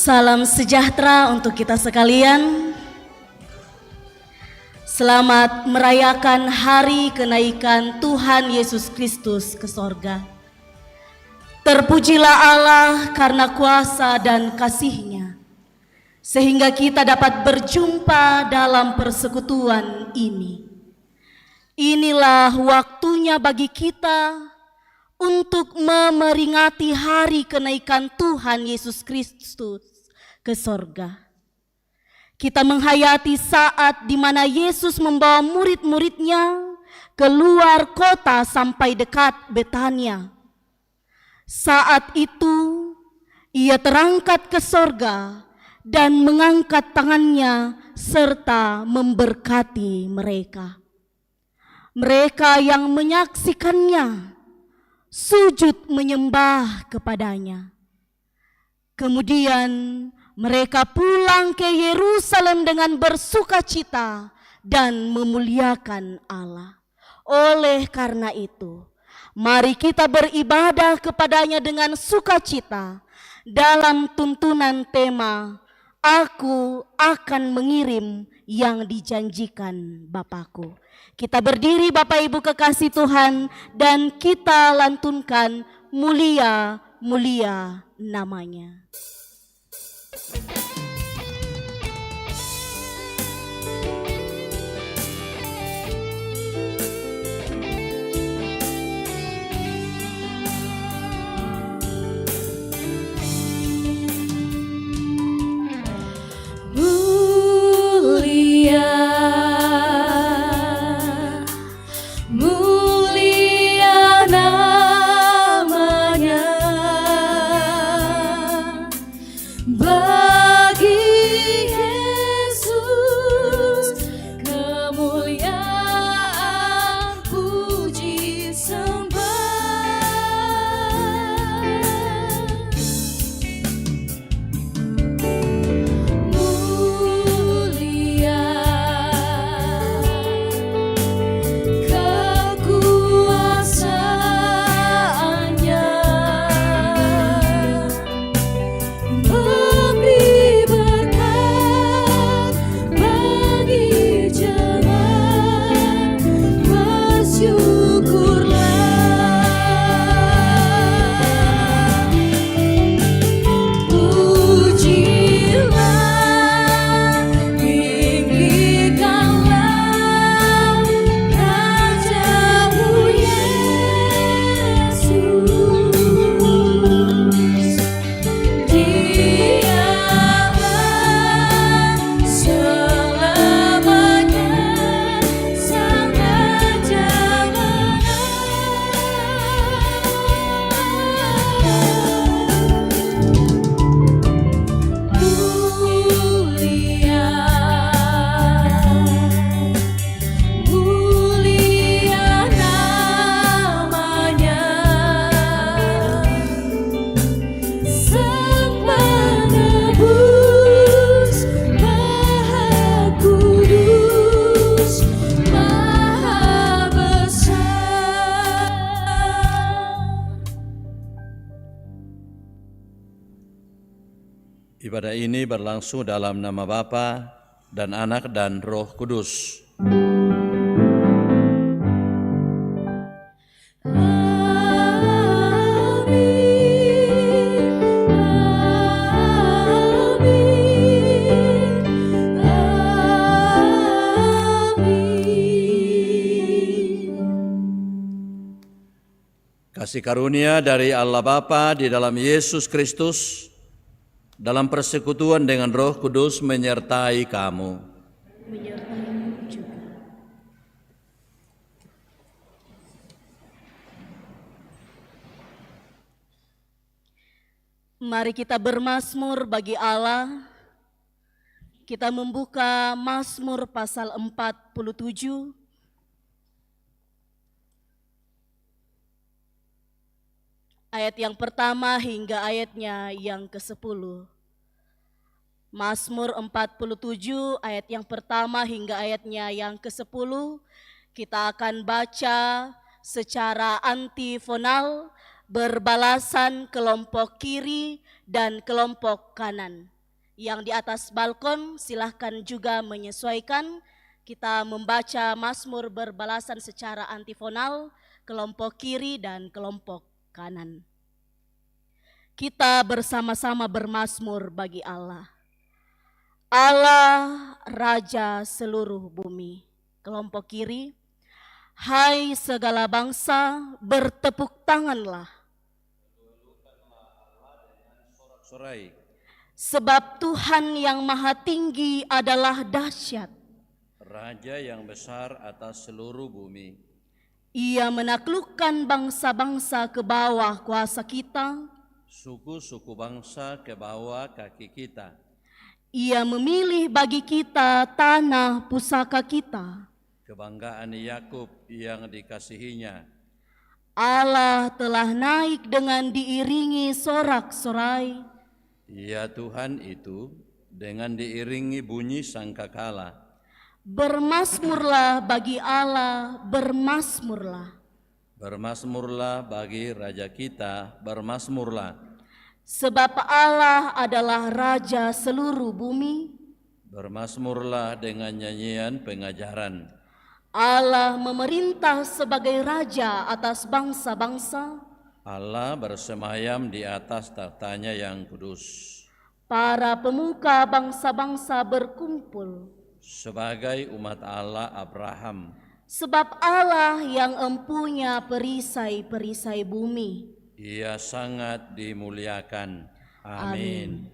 Salam sejahtera untuk kita sekalian. Selamat merayakan hari kenaikan Tuhan Yesus Kristus ke sorga. Terpujilah Allah karena kuasa dan kasih-Nya, sehingga kita dapat berjumpa dalam persekutuan ini. Inilah waktunya bagi kita untuk memeringati hari kenaikan Tuhan Yesus Kristus ke sorga. Kita menghayati saat di mana Yesus membawa murid-muridnya keluar kota sampai dekat Betania. Saat itu ia terangkat ke sorga dan mengangkat tangannya serta memberkati mereka. Mereka yang menyaksikannya sujud menyembah kepadanya. Kemudian mereka pulang ke Yerusalem dengan bersukacita dan memuliakan Allah. Oleh karena itu, mari kita beribadah kepadanya dengan sukacita dalam tuntunan tema Aku akan mengirim yang dijanjikan Bapakku. Kita berdiri Bapak Ibu kekasih Tuhan dan kita lantunkan mulia, mulia namanya. Ibadah ini berlangsung dalam nama Bapa dan Anak dan Roh Kudus. Kasih karunia dari Allah Bapa di dalam Yesus Kristus, dalam persekutuan dengan Roh Kudus menyertai kamu. Menyertai-Mu juga. Mari kita bermazmur bagi Allah. Kita membuka Mazmur pasal 47. Ayat yang pertama hingga ayatnya yang ke-10. Mazmur 47 ayat yang pertama hingga ayatnya yang ke-10. Kita akan baca secara antifonal berbalasan kelompok kiri dan kelompok kanan. Yang di atas balkon silahkan juga menyesuaikan. Kita membaca Mazmur berbalasan secara antifonal, kelompok kiri dan kelompok kanan. Kita bersama-sama bermazmur bagi Allah. Allah Raja seluruh bumi. Kelompok kiri, hai segala bangsa, bertepuk tanganlah. Sorai. Sebab Tuhan yang maha tinggi adalah dahsyat. Raja yang besar atas seluruh bumi. Ia menaklukkan bangsa-bangsa ke bawah kuasa kita. Suku-suku bangsa ke bawah kaki kita. Ia memilih bagi kita tanah pusaka kita. Kebanggaan Yakub yang dikasihinya. Allah telah naik dengan diiringi sorak-sorai. Ya Tuhan itu dengan diiringi bunyi sangkakala. Bermazmurlah bagi Allah, bermazmurlah. Bermazmurlah bagi Raja kita, bermazmurlah. Sebab Allah adalah Raja seluruh bumi. Bermazmurlah dengan nyanyian pengajaran. Allah memerintah sebagai Raja atas bangsa-bangsa. Allah bersemayam di atas tahtanya yang kudus. Para pemuka bangsa-bangsa berkumpul. Sebagai umat Allah Abraham. Sebab Allah yang empunya perisai-perisai bumi. Ia sangat dimuliakan. Amin.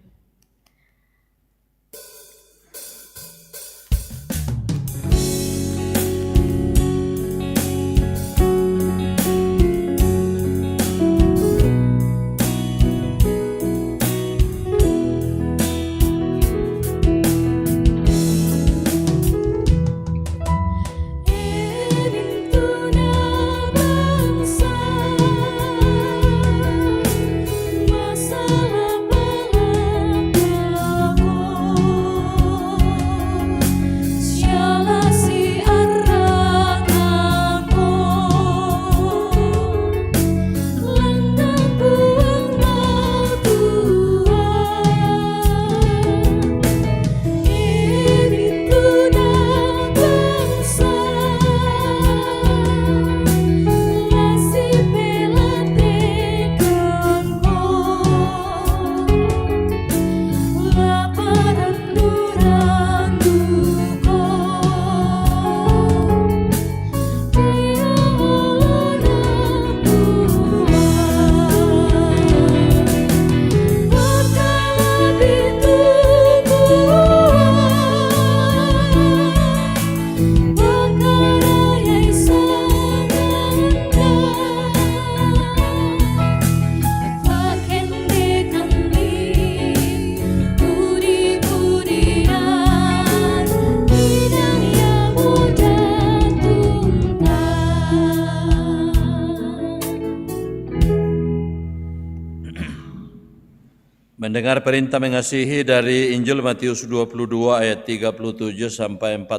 Mendengar perintah mengasihi dari Injil Matius 22 ayat 37 sampai 40,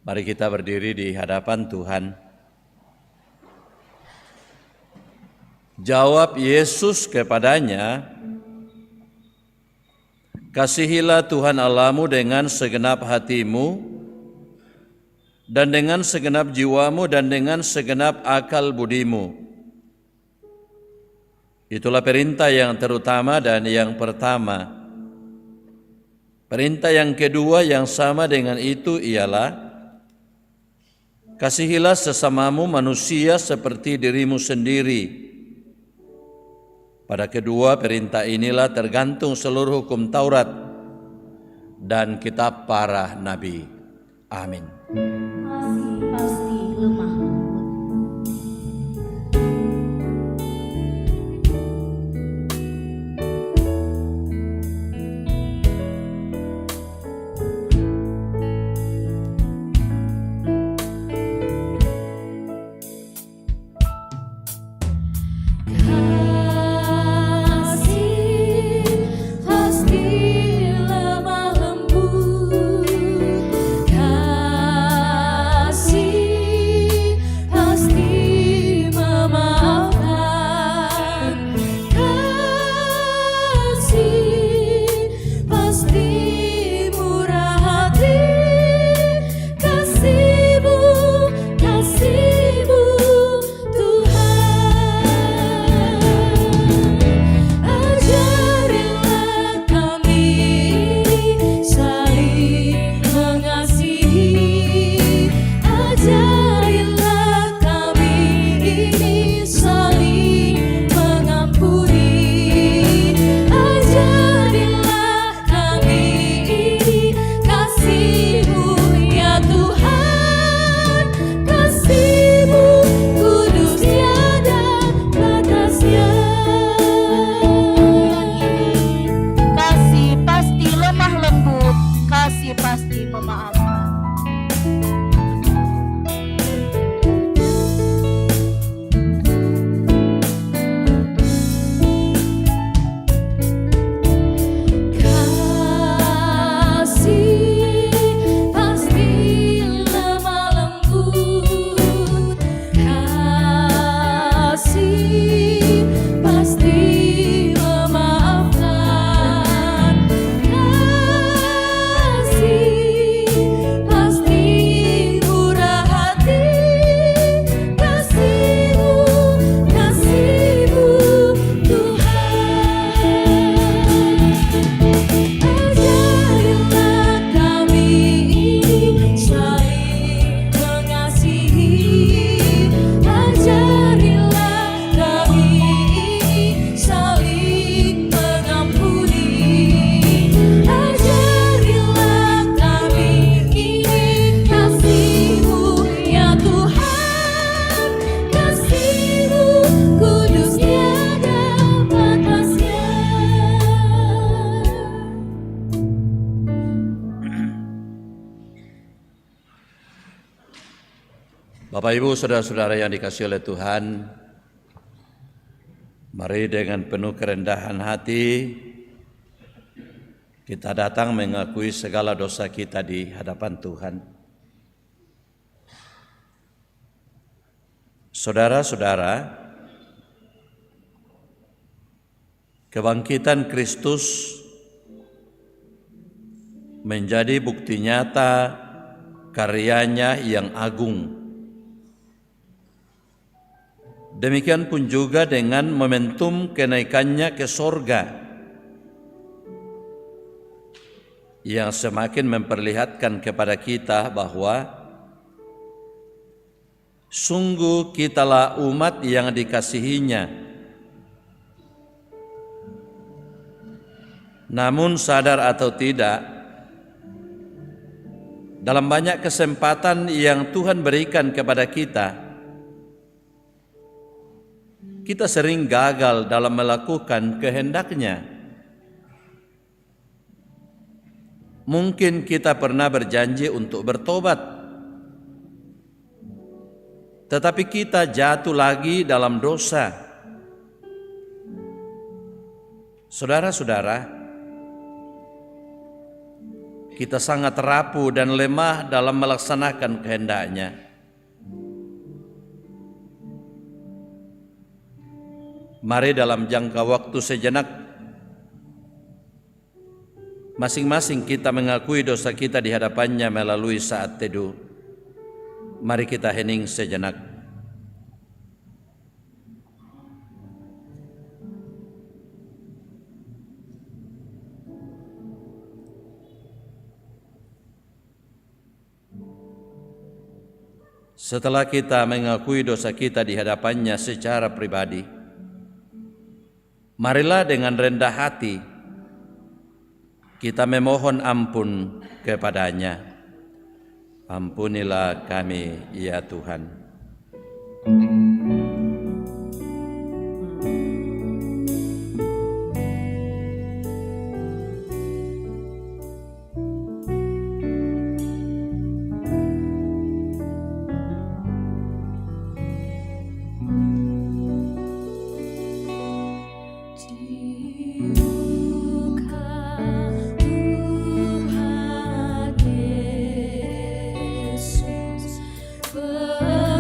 mari kita berdiri di hadapan Tuhan. Jawab Yesus kepadanya, kasihilah Tuhan Allahmu dengan segenap hatimu, dan dengan segenap jiwamu, dan dengan segenap akal budimu. Itulah perintah yang terutama dan yang pertama. Perintah yang kedua yang sama dengan itu ialah, kasihilah sesamamu manusia seperti dirimu sendiri. Pada kedua perintah inilah tergantung seluruh hukum Taurat dan kitab para nabi. Amin. Kasih pasti lemah lembut. Kasih memaafkan. Bapak Ibu saudara-saudara yang dikasihi oleh Tuhan, mari dengan penuh kerendahan hati kita datang mengakui segala dosa kita di hadapan Tuhan. Saudara-saudara, kebangkitan Kristus menjadi bukti nyata karyanya yang agung. Demikian pun juga dengan momentum kenaikannya ke sorga yang semakin memperlihatkan kepada kita bahwa sungguh kitalah umat yang dikasihinya. Namun sadar atau tidak, dalam banyak kesempatan yang Tuhan berikan kepada kita sering gagal dalam melakukan kehendak-Nya. Mungkin kita pernah berjanji untuk bertobat, tetapi kita jatuh lagi dalam dosa. Saudara-saudara, kita sangat rapuh dan lemah dalam melaksanakan kehendak-Nya. Mari dalam jangka waktu sejenak, masing-masing kita mengakui dosa kita di hadapan-Nya melalui saat teduh. Mari kita hening sejenak. Setelah kita mengakui dosa kita di hadapan-Nya secara pribadi, marilah dengan rendah hati kita memohon ampun kepada-Nya. Ampunilah kami, ya Tuhan. Betapa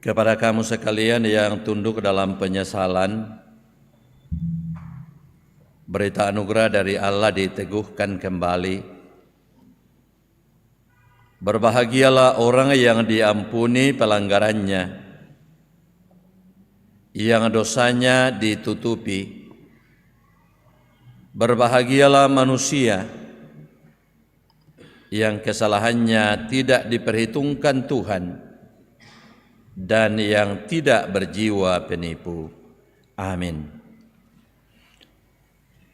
Kepada kamu sekalian yang tunduk dalam penyesalan, berita anugerah dari Allah diteguhkan kembali. Berbahagialah orang yang diampuni pelanggarannya, yang dosanya ditutupi. Berbahagialah manusia yang kesalahannya tidak diperhitungkan Tuhan dan yang tidak berjiwa penipu. Amin.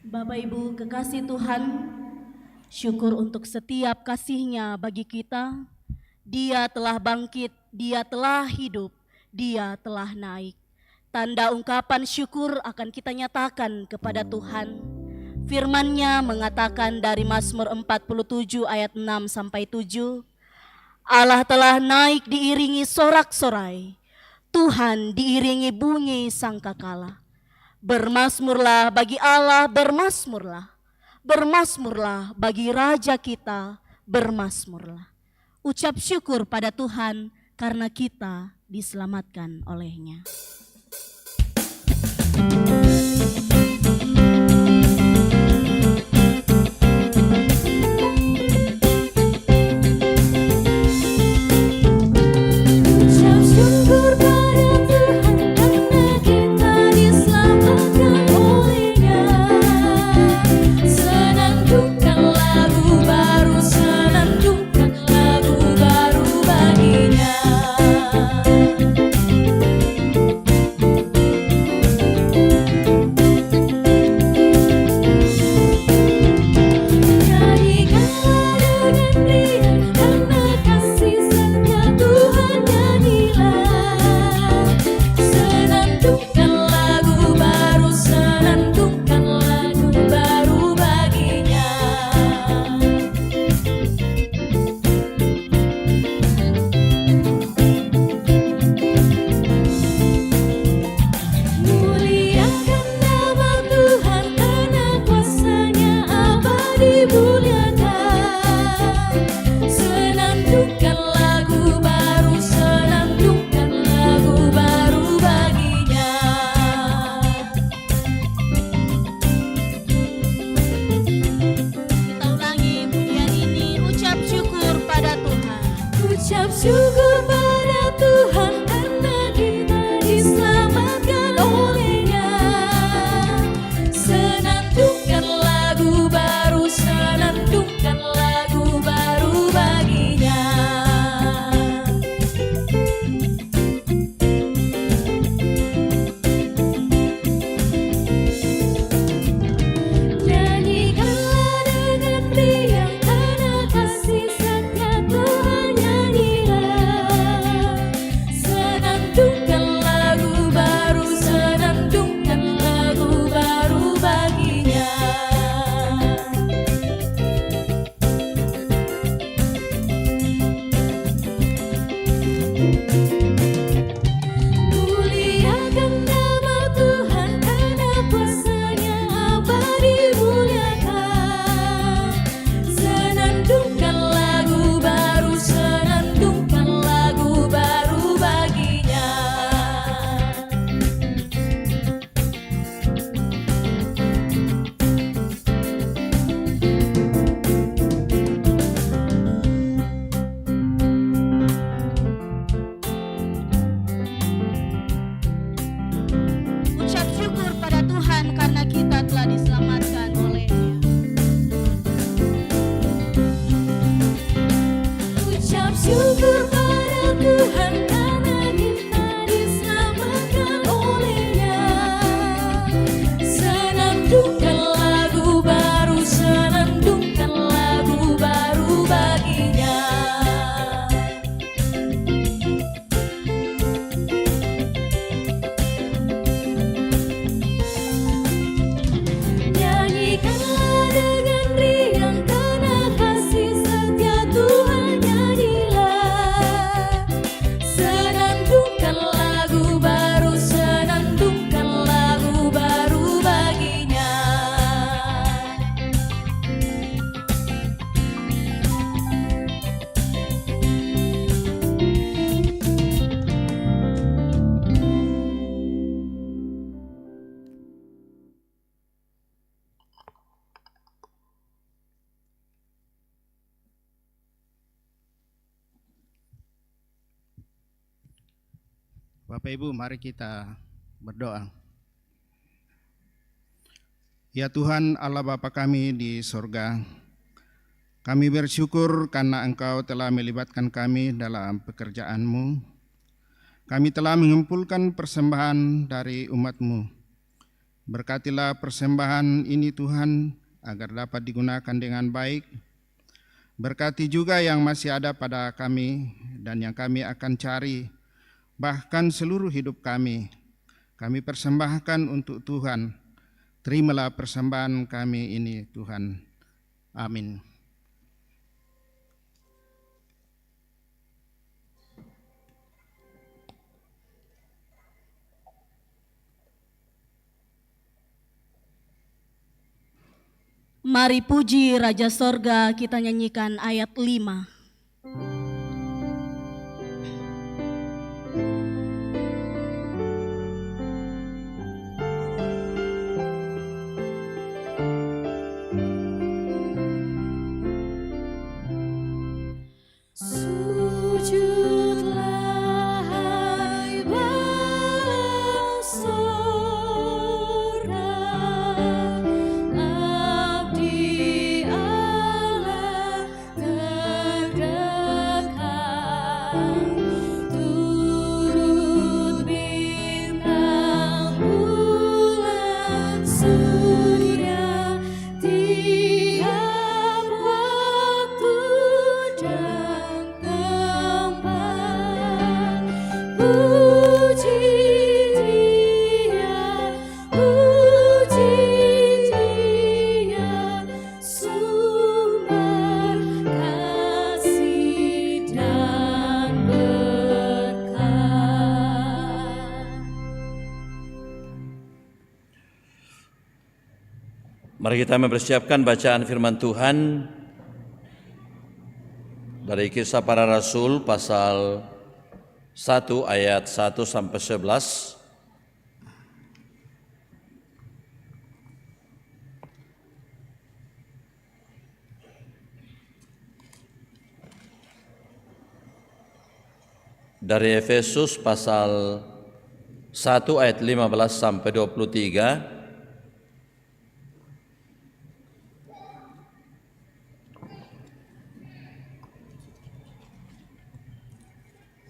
Bapak Ibu kekasih Tuhan, syukur untuk setiap kasih-Nya bagi kita. Dia telah bangkit, Dia telah hidup, Dia telah naik. Tanda ungkapan syukur akan kita nyatakan kepada Tuhan. Firman-Nya mengatakan dari Mazmur 47 ayat 6 sampai 7, Allah telah naik diiringi sorak-sorai, Tuhan diiringi bunyi sangkakala. Bermasmurlah bagi Allah, bermasmurlah. Bermasmurlah bagi Raja kita, bermasmurlah. Ucap syukur pada Tuhan karena kita diselamatkan oleh-Nya. Bapak Ibu, mari kita berdoa. Ya Tuhan Allah Bapa kami di sorga, kami bersyukur karena Engkau telah melibatkan kami dalam pekerjaan-Mu. Kami telah mengumpulkan persembahan dari umat-Mu. Berkatilah persembahan ini Tuhan, agar dapat digunakan dengan baik. Berkati juga yang masih ada pada kami dan yang kami akan cari, bahkan seluruh hidup kami. Kami persembahkan untuk Tuhan. Terimalah persembahan kami ini Tuhan. Amin. Mari puji Raja Sorga, kita nyanyikan ayat 5. Sujudlah hai bala sorga, abdi Allah terdekat, turut bintang bulan surya, tiap waktu dan tempat. Puji Dia, sumber kasih dan berkat. Mari kita mempersiapkan bacaan firman Tuhan dari Kisah Para Rasul pasal 1 ayat 1 sampai 11. Dari Efesus pasal 1 ayat 15 sampai 23.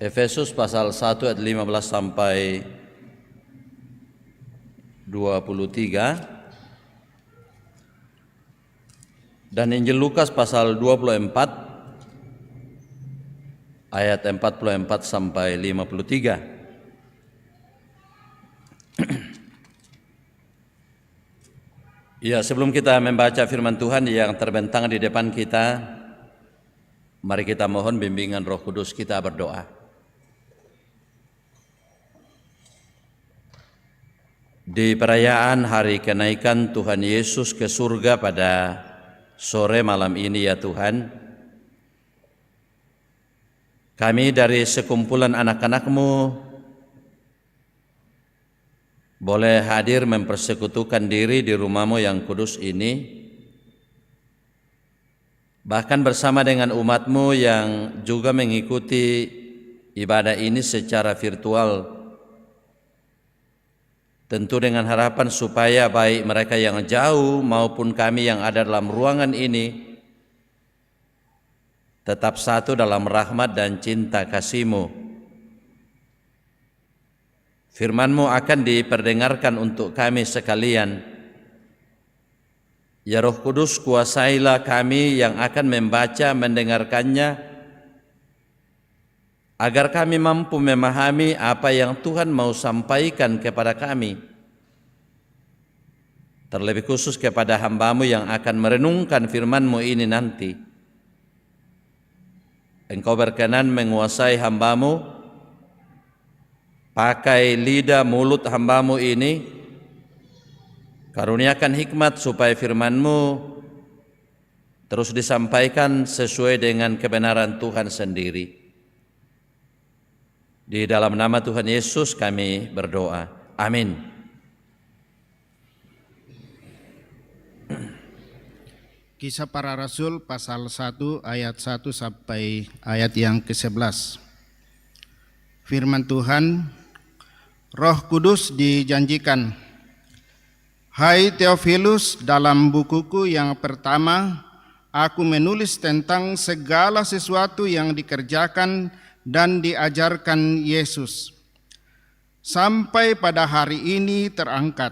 Efesus pasal 1 ayat 15 sampai 23 dan Injil Lukas pasal 24 ayat 44 sampai 53. Ya, sebelum kita membaca firman Tuhan yang terbentang di depan kita, mari kita mohon bimbingan Roh Kudus, kita berdoa. Di perayaan hari kenaikan Tuhan Yesus ke surga pada sore malam ini ya Tuhan, kami dari sekumpulan anak-anak-Mu boleh hadir mempersekutukan diri di rumah-Mu yang kudus ini, bahkan bersama dengan umat-Mu yang juga mengikuti ibadah ini secara virtual, tentu dengan harapan supaya baik mereka yang jauh maupun kami yang ada dalam ruangan ini tetap satu dalam rahmat dan cinta kasih-Mu. Firman-Mu akan diperdengarkan untuk kami sekalian. Ya Roh Kudus, kuasailah kami yang akan membaca, mendengarkannya, agar kami mampu memahami apa yang Tuhan mau sampaikan kepada kami. Terlebih khusus kepada hamba-Mu yang akan merenungkan firman-Mu ini nanti. Engkau berkenan menguasai hamba-Mu, pakai lidah mulut hamba-Mu ini, karuniakan hikmat supaya firman-Mu terus disampaikan sesuai dengan kebenaran Tuhan sendiri. Di dalam nama Tuhan Yesus kami berdoa. Amin. Kisah Para Rasul pasal 1 ayat 1 sampai ayat yang ke-11. Firman Tuhan, Roh Kudus dijanjikan. Hai Theophilus, dalam bukuku yang pertama, aku menulis tentang segala sesuatu yang dikerjakan dan diajarkan Yesus, sampai pada hari ini terangkat.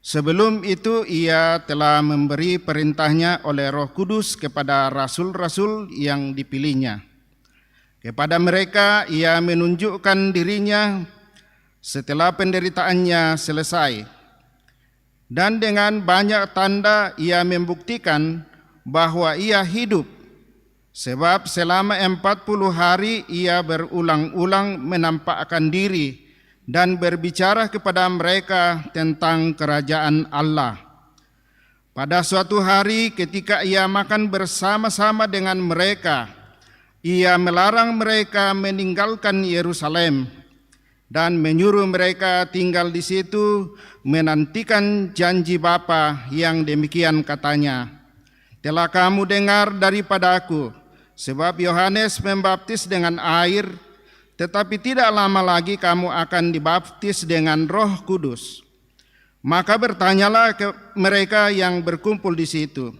Sebelum itu ia telah memberi perintahnya oleh Roh Kudus kepada rasul-rasul yang dipilihnya. Kepada mereka ia menunjukkan dirinya setelah penderitaannya selesai. Dan dengan banyak tanda ia membuktikan bahwa ia hidup, sebab selama 40 hari ia berulang-ulang menampakkan diri dan berbicara kepada mereka tentang kerajaan Allah. Pada suatu hari ketika ia makan bersama-sama dengan mereka, ia melarang mereka meninggalkan Yerusalem dan menyuruh mereka tinggal di situ menantikan janji Bapa yang demikian katanya. Telah kamu dengar daripadaku, sebab Yohanes membaptis dengan air, tetapi tidak lama lagi kamu akan dibaptis dengan Roh Kudus. Maka bertanyalah ke mereka yang berkumpul di situ,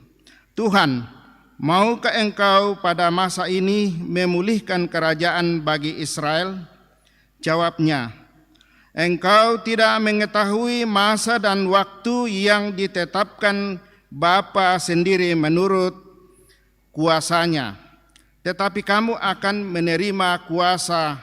Tuhan, maukah engkau pada masa ini memulihkan kerajaan bagi Israel? Jawabnya, engkau tidak mengetahui masa dan waktu yang ditetapkan Bapa sendiri menurut kuasanya. Tetapi kamu akan menerima kuasa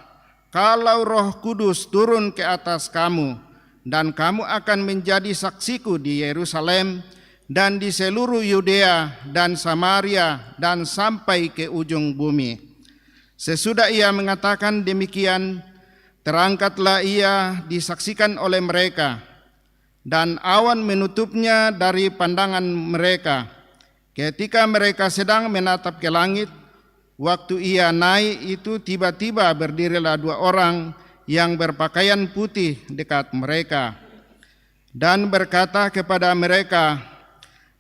kalau Roh Kudus turun ke atas kamu, dan kamu akan menjadi saksiku di Yerusalem dan di seluruh Yudea dan Samaria dan sampai ke ujung bumi. Sesudah ia mengatakan demikian, terangkatlah ia disaksikan oleh mereka, dan awan menutupnya dari pandangan mereka. Ketika mereka sedang menatap ke langit, waktu ia naik itu tiba-tiba berdirilah 2 orang yang berpakaian putih dekat mereka, dan berkata kepada mereka,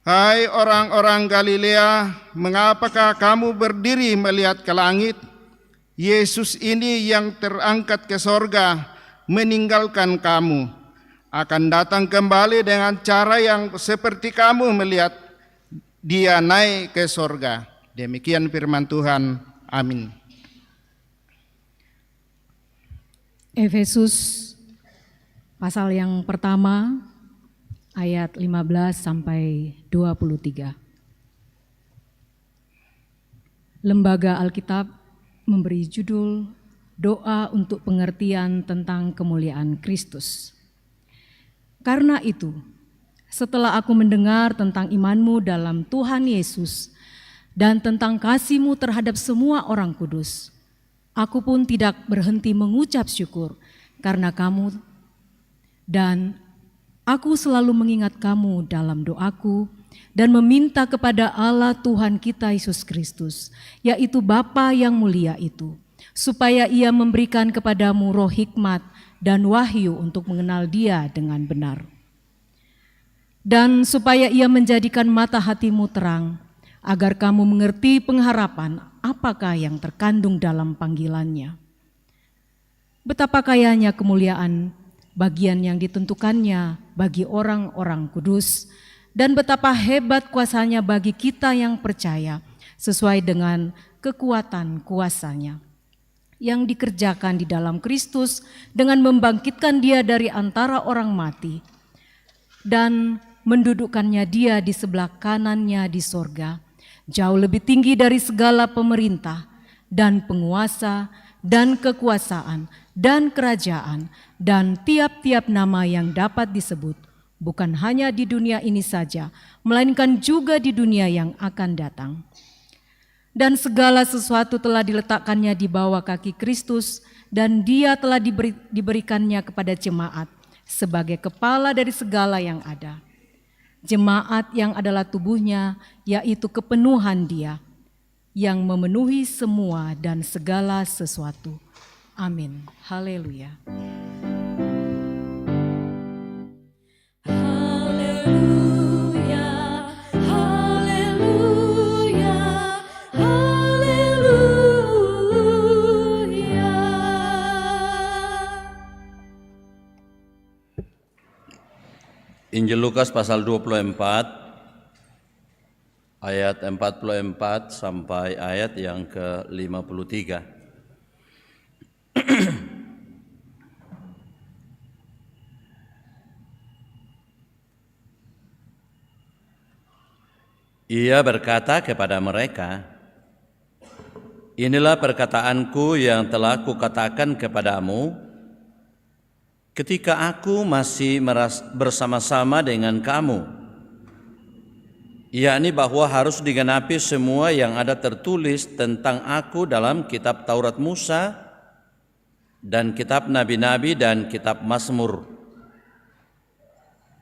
hai orang-orang Galilea, mengapakah kamu berdiri melihat ke langit? Yesus ini yang terangkat ke sorga meninggalkan kamu, akan datang kembali dengan cara yang seperti kamu melihat dia naik ke sorga. Demikian firman Tuhan. Amin. Efesus pasal yang pertama ayat 15 sampai 23. Lembaga Alkitab memberi judul Doa untuk Pengertian tentang Kemuliaan Kristus. Karena itu, setelah aku mendengar tentang imanmu dalam Tuhan Yesus dan tentang kasih-Mu terhadap semua orang kudus, aku pun tidak berhenti mengucap syukur karena kamu, dan aku selalu mengingat kamu dalam doaku dan meminta kepada Allah Tuhan kita Yesus Kristus, yaitu Bapa yang mulia itu, supaya Ia memberikan kepadamu roh hikmat dan wahyu untuk mengenal Dia dengan benar. Dan supaya Ia menjadikan mata hatimu terang, agar kamu mengerti pengharapan apakah yang terkandung dalam panggilannya. Betapa kayanya kemuliaan bagian yang ditentukannya bagi orang-orang kudus, dan betapa hebat kuasanya bagi kita yang percaya sesuai dengan kekuatan kuasanya yang dikerjakan di dalam Kristus dengan membangkitkan Dia dari antara orang mati dan mendudukkannya Dia di sebelah kanannya di sorga, jauh lebih tinggi dari segala pemerintah dan penguasa dan kekuasaan dan kerajaan dan tiap-tiap nama yang dapat disebut, bukan hanya di dunia ini saja, melainkan juga di dunia yang akan datang. Dan segala sesuatu telah diletakkannya di bawah kaki Kristus, dan Dia telah diberikannya kepada jemaat sebagai kepala dari segala yang ada. Jemaat yang adalah tubuhnya, yaitu kepenuhan Dia, yang memenuhi semua dan segala sesuatu. Amin. Haleluya. Haleluya, haleluya, haleluya. Injil Lukas pasal 24 ayat 44 sampai ayat yang ke-53. Ia berkata kepada mereka, "Inilah perkataanku yang telah kukatakan kepadamu ketika aku masih bersama-sama dengan kamu, yakni bahwa harus digenapi semua yang ada tertulis tentang aku dalam kitab Taurat Musa dan kitab Nabi-Nabi dan kitab Mazmur."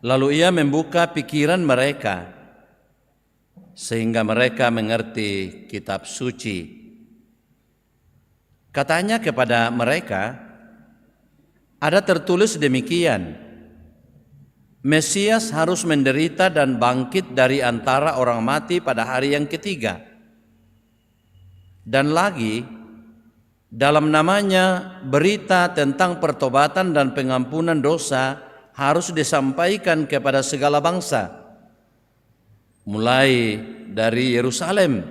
Lalu ia membuka pikiran mereka sehingga mereka mengerti kitab suci. Katanya kepada mereka, ada tertulis demikian, Mesias harus menderita dan bangkit dari antara orang mati pada hari yang ketiga. Dan lagi, dalam namanya berita tentang pertobatan dan pengampunan dosa harus disampaikan kepada segala bangsa, mulai dari Yerusalem.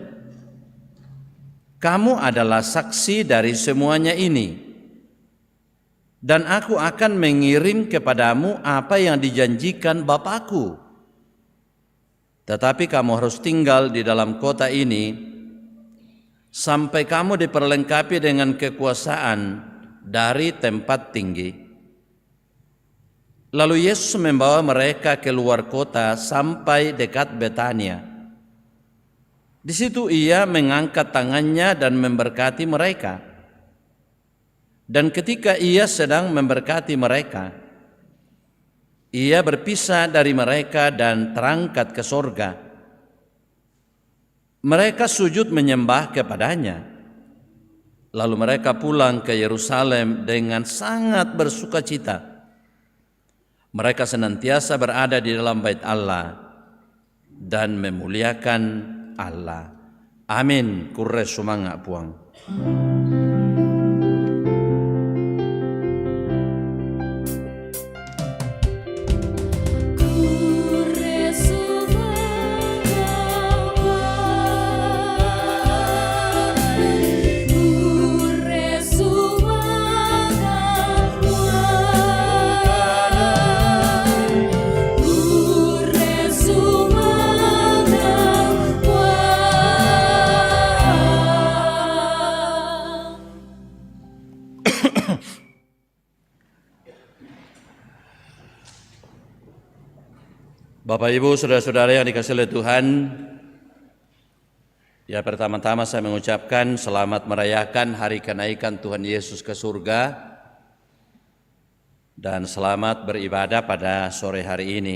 Kamu adalah saksi dari semuanya ini. Dan aku akan mengirim kepadamu apa yang dijanjikan Bapakku. Tetapi kamu harus tinggal di dalam kota ini sampai kamu diperlengkapi dengan kekuasaan dari tempat tinggi. Lalu Yesus membawa mereka keluar kota sampai dekat Betania. Di situ ia mengangkat tangannya dan memberkati mereka. Dan ketika ia sedang memberkati mereka, ia berpisah dari mereka dan terangkat ke sorga. Mereka sujud menyembah kepadanya. Lalu mereka pulang ke Yerusalem dengan sangat bersukacita. Mereka senantiasa berada di dalam bait Allah dan memuliakan Allah. Amin. Kurre sumanga puang. Bapak Ibu, saudara-saudara yang dikasihi oleh Tuhan, ya pertama-tama saya mengucapkan selamat merayakan hari kenaikan Tuhan Yesus ke surga dan selamat beribadah pada sore hari ini.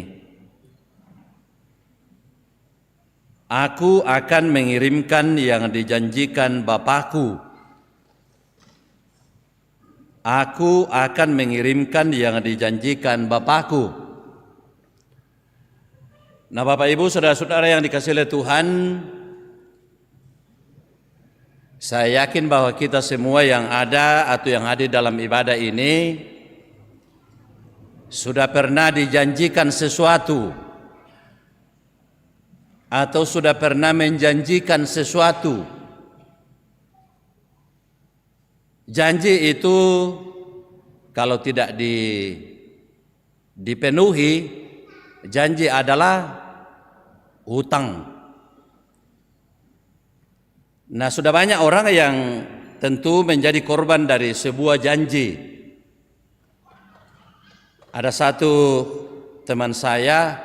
Aku akan mengirimkan yang dijanjikan Bapakku. Aku akan mengirimkan yang dijanjikan Bapakku. Nah, Bapak Ibu, saudara-saudara yang dikasihi oleh Tuhan, saya yakin bahwa kita semua yang ada atau yang hadir dalam ibadah ini sudah pernah dijanjikan sesuatu atau sudah pernah menjanjikan sesuatu. Janji itu kalau tidak dipenuhi, janji adalah hutang. Nah, sudah banyak orang yang tentu menjadi korban dari sebuah janji. Ada satu teman saya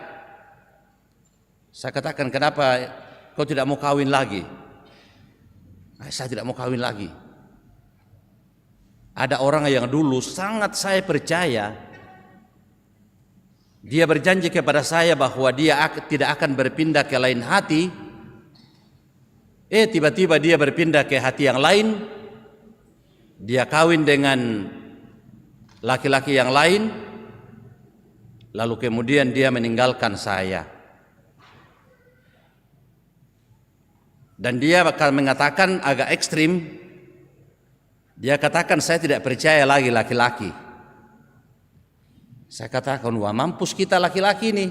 katakan, kenapa kau tidak mau kawin lagi? Saya tidak mau kawin lagi. Ada orang yang dulu sangat saya percaya, dia berjanji kepada saya bahwa dia tidak akan berpindah ke lain hati. Tiba-tiba dia berpindah ke hati yang lain. Dia kawin dengan laki-laki yang lain. Lalu kemudian dia meninggalkan saya. Dan dia akan mengatakan agak ekstrim. Dia katakan, saya tidak percaya lagi laki-laki. Saya katakan, wah mampus kita laki-laki nih.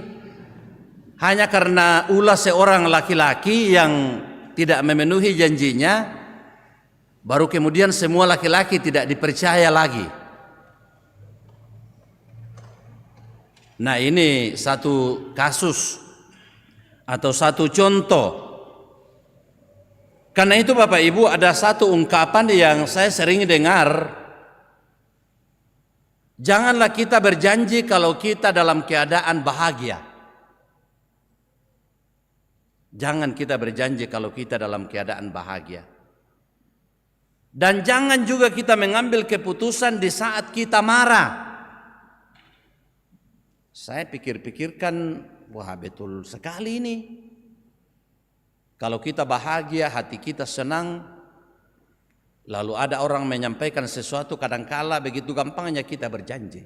Hanya karena ulah seorang laki-laki yang tidak memenuhi janjinya, baru kemudian semua laki-laki tidak dipercaya lagi. Nah, ini satu kasus atau satu contoh. Karena itu Bapak Ibu, ada satu ungkapan yang saya sering dengar. Janganlah kita berjanji kalau kita dalam keadaan bahagia. Jangan kita berjanji kalau kita dalam keadaan bahagia. Dan jangan juga kita mengambil keputusan di saat kita marah. Saya pikir-pikirkan, wah betul sekali ini. Kalau kita bahagia, hati kita senang, lalu ada orang menyampaikan sesuatu, kadangkala begitu gampangnya kita berjanji.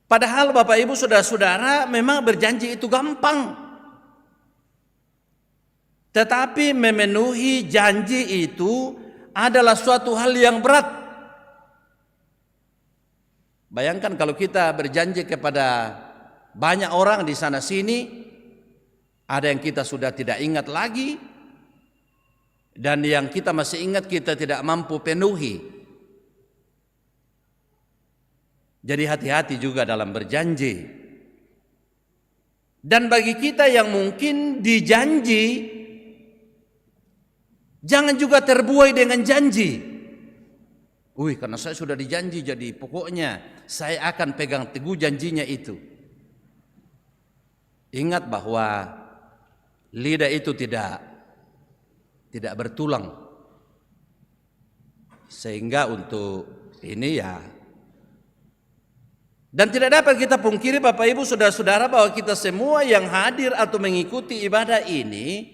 Padahal Bapak Ibu Saudara-saudara, memang berjanji itu gampang. Tetapi memenuhi janji itu adalah suatu hal yang berat. Bayangkan kalau kita berjanji kepada banyak orang di sana sini, ada yang kita sudah tidak ingat lagi, dan yang kita masih ingat kita tidak mampu penuhi. Jadi hati-hati juga dalam berjanji. Dan bagi kita yang mungkin dijanji, jangan juga terbuai dengan janji. Wih, karena saya sudah dijanji, jadi pokoknya saya akan pegang teguh janjinya itu. Ingat bahwa lidah itu tidak bertulang. Sehingga untuk ini ya. Dan tidak dapat kita pungkiri Bapak Ibu Saudara-saudara, bahwa kita semua yang hadir atau mengikuti ibadah ini,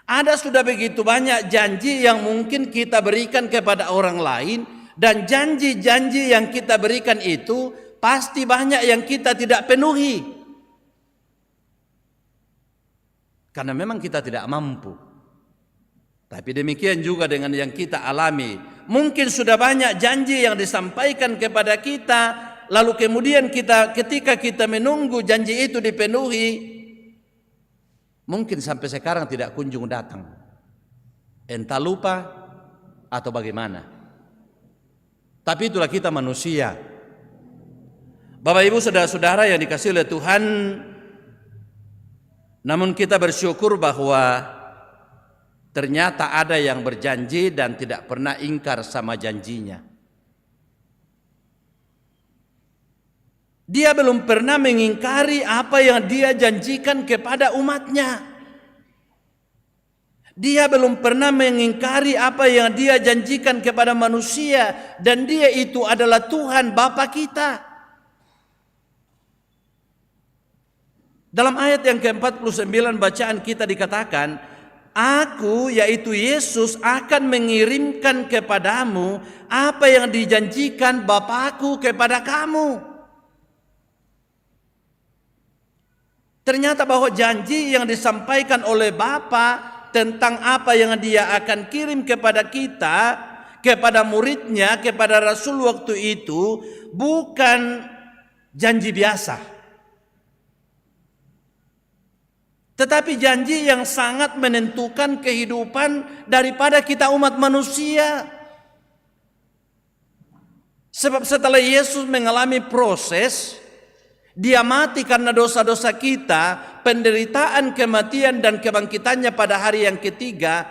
ada sudah begitu banyak janji yang mungkin kita berikan kepada orang lain, dan janji-janji yang kita berikan itu pasti banyak yang kita tidak penuhi. Karena memang kita tidak mampu. Tapi demikian juga dengan yang kita alami. Mungkin sudah banyak janji yang disampaikan kepada kita, lalu kemudian ketika kita menunggu janji itu dipenuhi, mungkin sampai sekarang tidak kunjung datang. Entah lupa atau bagaimana. Tapi itulah kita manusia. Bapak Ibu Saudara-saudara yang dikasihi oleh Tuhan, namun kita bersyukur bahwa ternyata ada yang berjanji dan tidak pernah ingkar sama janjinya. Dia belum pernah mengingkari apa yang dia janjikan kepada umatnya. Dia belum pernah mengingkari apa yang dia janjikan kepada manusia. Dan dia itu adalah Tuhan Bapa kita. Dalam ayat yang ke-49 bacaan kita dikatakan, Aku yaitu Yesus akan mengirimkan kepadamu apa yang dijanjikan Bapakku kepada kamu. Ternyata bahwa janji yang disampaikan oleh Bapa tentang apa yang dia akan kirim kepada kita, kepada muridnya, kepada Rasul waktu itu, bukan janji biasa. Tetapi janji yang sangat menentukan kehidupan daripada kita umat manusia. Sebab setelah Yesus mengalami proses, dia mati karena dosa-dosa kita, penderitaan, kematian, dan kebangkitannya pada hari yang ketiga.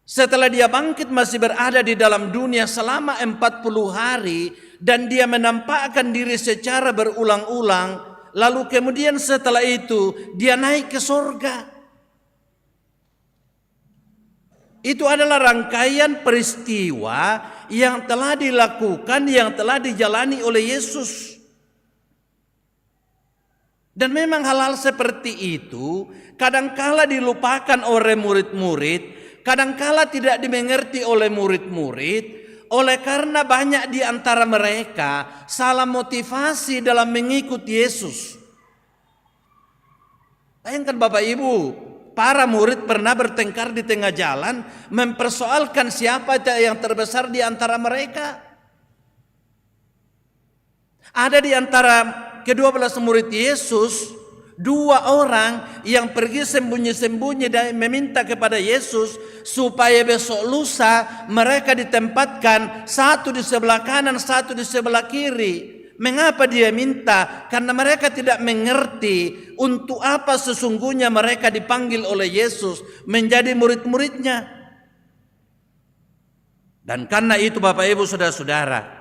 Setelah dia bangkit masih berada di dalam dunia selama 40 hari. Dan dia menampakkan diri secara berulang-ulang. Lalu kemudian setelah itu dia naik ke sorga. Itu adalah rangkaian peristiwa yang telah dilakukan, yang telah dijalani oleh Yesus. Dan memang hal-hal seperti itu kadangkala dilupakan oleh murid-murid, kadangkala tidak dimengerti oleh murid-murid, oleh karena banyak di antara mereka salah motivasi dalam mengikuti Yesus. Bayangkan Bapak Ibu, para murid pernah bertengkar di tengah jalan, mempersoalkan siapa yang terbesar di antara mereka. Ada di antara ke-12 murid Yesus 2 orang yang pergi sembunyi-sembunyi dan meminta kepada Yesus supaya besok lusa mereka ditempatkan satu di sebelah kanan, satu di sebelah kiri. Mengapa dia minta? Karena mereka tidak mengerti untuk apa sesungguhnya mereka dipanggil oleh Yesus menjadi murid-muridnya. Dan karena itu Bapak Ibu Saudara-saudara,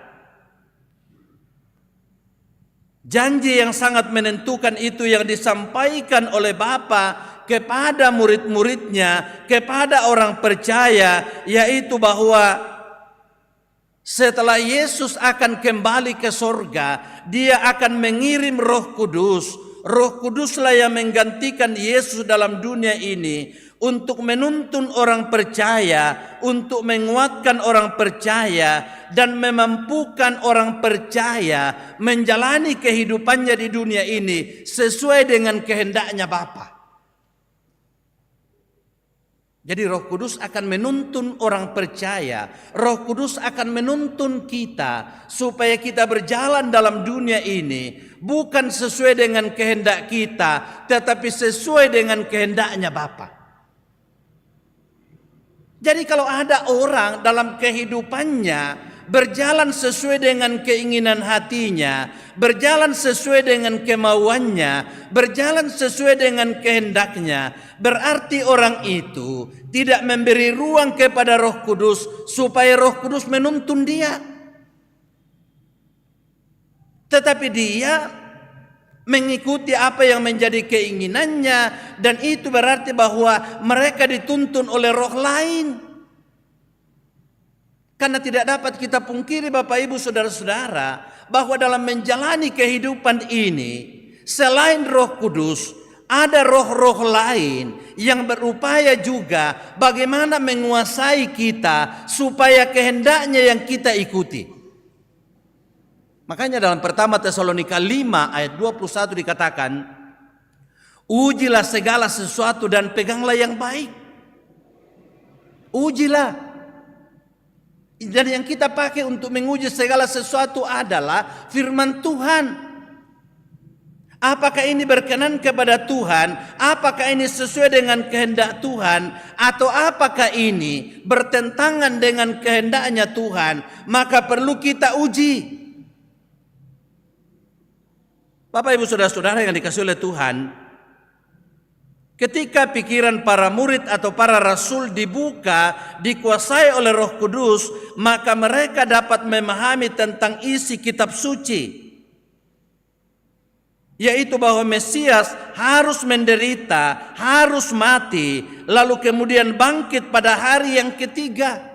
janji yang sangat menentukan itu yang disampaikan oleh Bapa kepada murid-muridnya, kepada orang percaya, yaitu bahwa setelah Yesus akan kembali ke sorga, dia akan mengirim Roh Kudus. Roh Kuduslah yang menggantikan Yesus dalam dunia ini untuk menuntun orang percaya, untuk menguatkan orang percaya, dan memampukan orang percaya menjalani kehidupannya di dunia ini sesuai dengan kehendaknya Bapa. Jadi Roh Kudus akan menuntun orang percaya, Roh Kudus akan menuntun kita supaya kita berjalan dalam dunia ini bukan sesuai dengan kehendak kita, tetapi sesuai dengan kehendaknya Bapa. Jadi kalau ada orang dalam kehidupannya berjalan sesuai dengan keinginan hatinya, berjalan sesuai dengan kemauannya, berjalan sesuai dengan kehendaknya, berarti orang itu tidak memberi ruang kepada Roh Kudus supaya Roh Kudus menuntun dia. Tetapi dia mengikuti apa yang menjadi keinginannya, dan itu berarti bahwa mereka dituntun oleh roh lain. Karena tidak dapat kita pungkiri Bapak Ibu Saudara-saudara bahwa dalam menjalani kehidupan ini selain Roh Kudus ada roh-roh lain yang berupaya juga bagaimana menguasai kita supaya kehendaknya yang kita ikuti. Makanya dalam pertama Tesalonika 5 ayat 21 dikatakan, ujilah segala sesuatu dan peganglah yang baik. Ujilah. Dan yang kita pakai untuk menguji segala sesuatu adalah firman Tuhan. Apakah ini berkenan kepada Tuhan? Apakah ini sesuai dengan kehendak Tuhan? Atau apakah ini bertentangan dengan kehendaknya Tuhan? Maka perlu kita uji. Bapak Ibu Saudara-saudara yang dikasihi oleh Tuhan, ketika pikiran para murid atau para rasul dibuka, dikuasai oleh Roh Kudus, maka mereka dapat memahami tentang isi kitab suci, yaitu bahwa Mesias harus menderita, harus mati, lalu kemudian bangkit pada hari yang ketiga.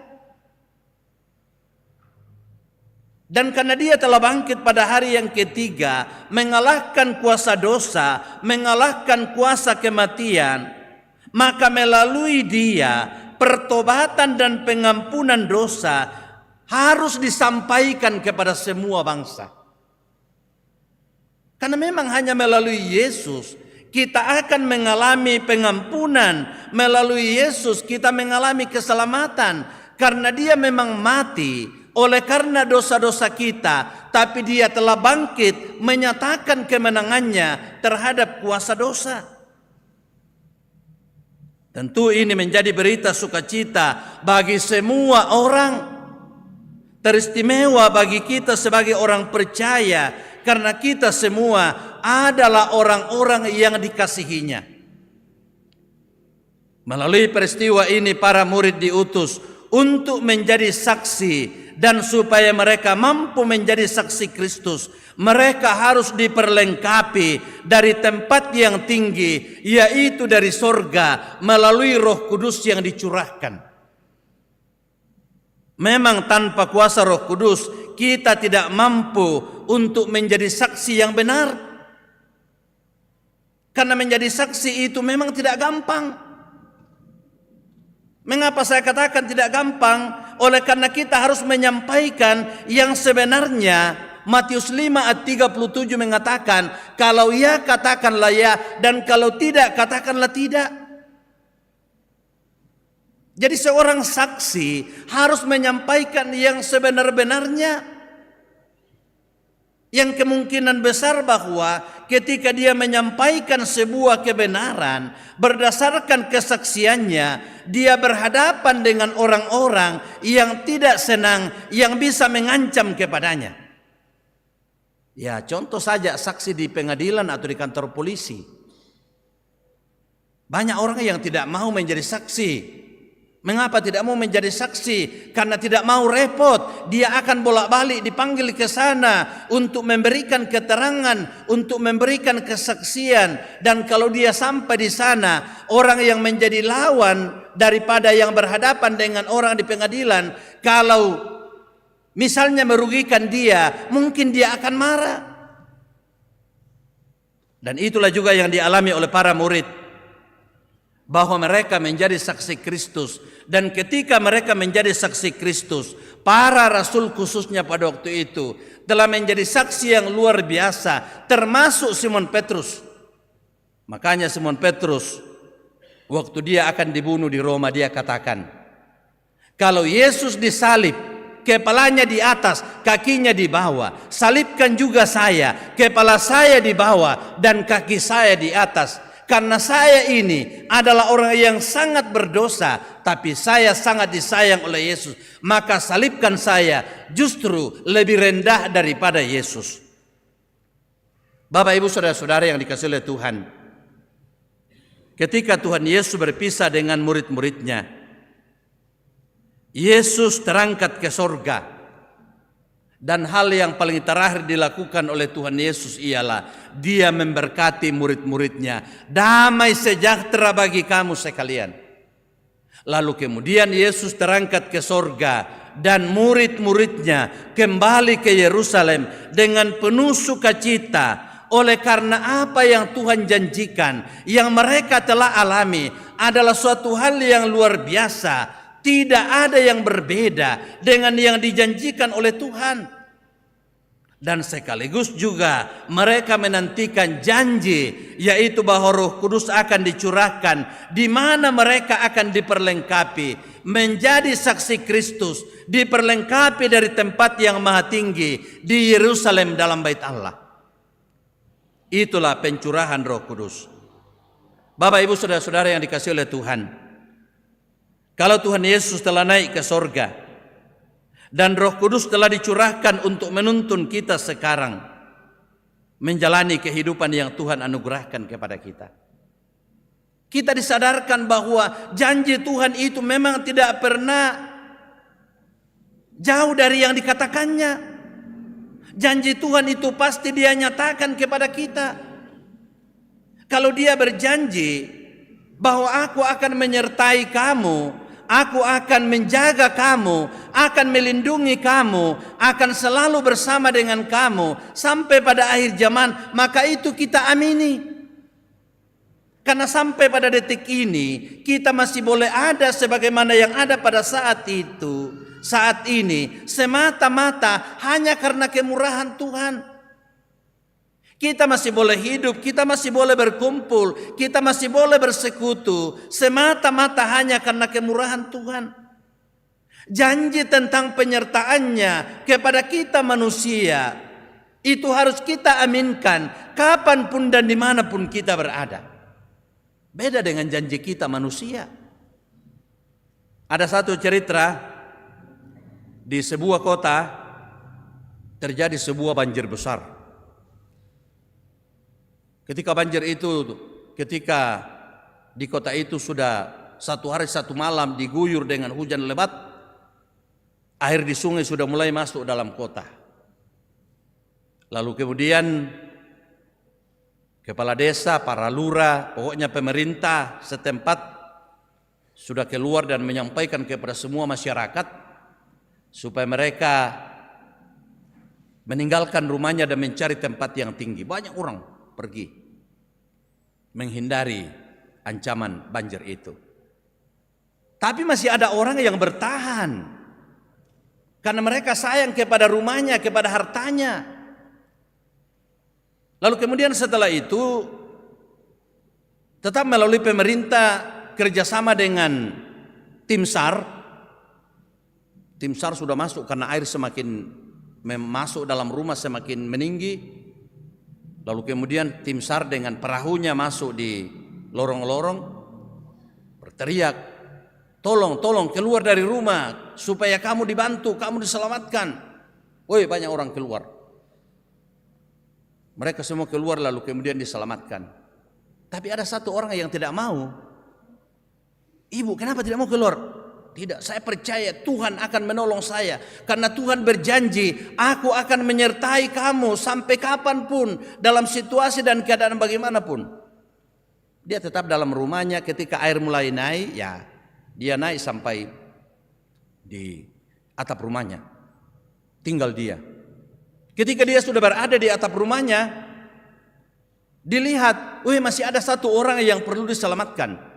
Dan karena dia telah bangkit pada hari yang ketiga, mengalahkan kuasa dosa, mengalahkan kuasa kematian, maka melalui dia pertobatan dan pengampunan dosa harus disampaikan kepada semua bangsa. Karena memang hanya melalui Yesus kita akan mengalami pengampunan, melalui Yesus kita mengalami keselamatan, karena dia memang mati oleh karena dosa-dosa kita, tapi dia telah bangkit menyatakan kemenangannya terhadap kuasa dosa. Tentu ini menjadi berita sukacita bagi semua orang, teristimewa bagi kita sebagai orang percaya, karena kita semua adalah orang-orang yang dikasihinya. Melalui peristiwa ini para murid diutus untuk menjadi saksi, dan supaya mereka mampu menjadi saksi Kristus, mereka harus diperlengkapi dari tempat yang tinggi, yaitu dari sorga melalui Roh Kudus yang dicurahkan. Memang tanpa kuasa Roh Kudus kita tidak mampu untuk menjadi saksi yang benar, karena menjadi saksi itu memang tidak gampang. Mengapa saya katakan tidak gampang? Oleh karena kita harus menyampaikan yang sebenarnya. Matius 5 ayat 37 mengatakan, kalau ya katakanlah ya, dan kalau tidak katakanlah tidak. Jadi seorang saksi harus menyampaikan yang sebenar-benarnya. Yang kemungkinan besar bahwa ketika dia menyampaikan sebuah kebenaran berdasarkan kesaksiannya, dia berhadapan dengan orang-orang yang tidak senang, yang bisa mengancam kepadanya. Ya, contoh saja saksi di pengadilan atau di kantor polisi. Banyak orang yang tidak mau menjadi saksi. Mengapa tidak mau menjadi saksi? Karena tidak mau repot. Dia akan bolak-balik dipanggil ke sana untuk memberikan keterangan, untuk memberikan kesaksian. Dan kalau dia sampai di sana, orang yang menjadi lawan daripada yang berhadapan dengan orang di pengadilan, kalau misalnya merugikan dia, mungkin dia akan marah. Dan itulah juga yang dialami oleh para murid, bahwa mereka menjadi saksi Kristus. Dan ketika mereka menjadi saksi Kristus, para rasul khususnya pada waktu itu telah menjadi saksi yang luar biasa, termasuk Simon Petrus. Makanya Simon Petrus, waktu dia akan dibunuh di Roma, dia katakan, kalau Yesus disalib, kepalanya di atas, kakinya di bawah, salibkan juga saya, kepala saya di bawah dan kaki saya di atas. Karena saya ini adalah orang yang sangat berdosa, tapi saya sangat disayang oleh Yesus. Maka salibkan saya justru lebih rendah daripada Yesus. Bapak, Ibu, saudara-saudara yang dikasihi oleh Tuhan, ketika Tuhan Yesus berpisah dengan murid-muridnya, Yesus terangkat ke sorga. Dan hal yang paling terakhir dilakukan oleh Tuhan Yesus ialah dia memberkati murid-muridnya. Damai sejahtera bagi kamu sekalian. Lalu kemudian Yesus terangkat ke sorga dan murid-muridnya kembali ke Yerusalem dengan penuh sukacita. Oleh karena apa yang Tuhan janjikan, yang mereka telah alami adalah suatu hal yang luar biasa. Tidak ada yang berbeda dengan yang dijanjikan oleh Tuhan. Dan sekaligus juga mereka menantikan janji, yaitu bahwa Roh Kudus akan dicurahkan, di mana mereka akan diperlengkapi menjadi saksi Kristus, diperlengkapi dari tempat yang maha tinggi di Yerusalem dalam bait Allah. Itulah pencurahan Roh Kudus. Bapak, Ibu, saudara-saudara yang dikasihi oleh Tuhan, kalau Tuhan Yesus telah naik ke sorga dan Roh Kudus telah dicurahkan untuk menuntun kita sekarang menjalani kehidupan yang Tuhan anugerahkan kepada kita, kita disadarkan bahwa janji Tuhan itu memang tidak pernah jauh dari yang dikatakannya. Janji Tuhan itu pasti Dia nyatakan kepada kita. Kalau Dia berjanji bahwa aku akan menyertai kamu, aku akan menjaga kamu, akan melindungi kamu, akan selalu bersama dengan kamu sampai pada akhir zaman, maka itu kita amini. Karena sampai pada detik ini kita masih boleh ada sebagaimana yang ada pada saat itu, saat ini, semata-mata hanya karena kemurahan Tuhan. Kita masih boleh hidup, kita masih boleh berkumpul, kita masih boleh bersekutu, semata-mata hanya karena kemurahan Tuhan. Janji tentang penyertaannya kepada kita manusia, itu harus kita aminkan kapanpun dan dimanapun kita berada. Beda dengan janji kita manusia. Ada satu cerita, di sebuah kota terjadi sebuah banjir besar. Ketika banjir itu, ketika di kota itu sudah 1 hari 1 malam diguyur dengan hujan lebat, air di sungai sudah mulai masuk dalam kota. Lalu kemudian kepala desa, para lurah, pokoknya pemerintah setempat sudah keluar dan menyampaikan kepada semua masyarakat supaya mereka meninggalkan rumahnya dan mencari tempat yang tinggi. Banyak orang pergi menghindari ancaman banjir itu. Tapi masih ada orang yang bertahan karena mereka sayang kepada rumahnya, kepada hartanya. Lalu kemudian setelah itu tetap melalui pemerintah kerjasama dengan tim SAR. Tim SAR sudah masuk karena air semakin masuk dalam rumah semakin meninggi. Lalu kemudian tim SAR dengan perahunya masuk di lorong-lorong, berteriak, tolong, tolong keluar dari rumah supaya kamu dibantu, kamu diselamatkan. Woi, banyak orang keluar. Mereka semua keluar lalu kemudian diselamatkan. Tapi ada satu orang yang tidak mau. Ibu, kenapa tidak mau keluar? Tidak, saya percaya Tuhan akan menolong saya. Karena Tuhan berjanji, aku akan menyertai kamu sampai kapanpun, dalam situasi dan keadaan bagaimanapun. Dia tetap dalam rumahnya. Ketika air mulai naik, ya dia naik sampai di atap rumahnya. Tinggal dia. Ketika dia sudah berada di atap rumahnya, dilihat, masih ada satu orang yang perlu diselamatkan.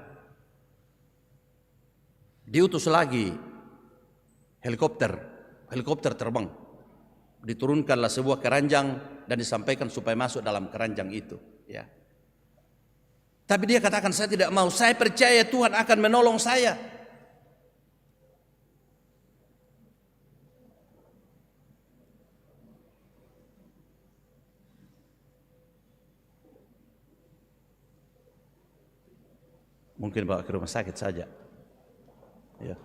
Diutus lagi helikopter terbang. Diturunkanlah sebuah keranjang dan disampaikan supaya masuk dalam keranjang itu. Ya. Tapi dia katakan, saya tidak mau, saya percaya Tuhan akan menolong saya. Mungkin bawa ke rumah sakit saja. Ya.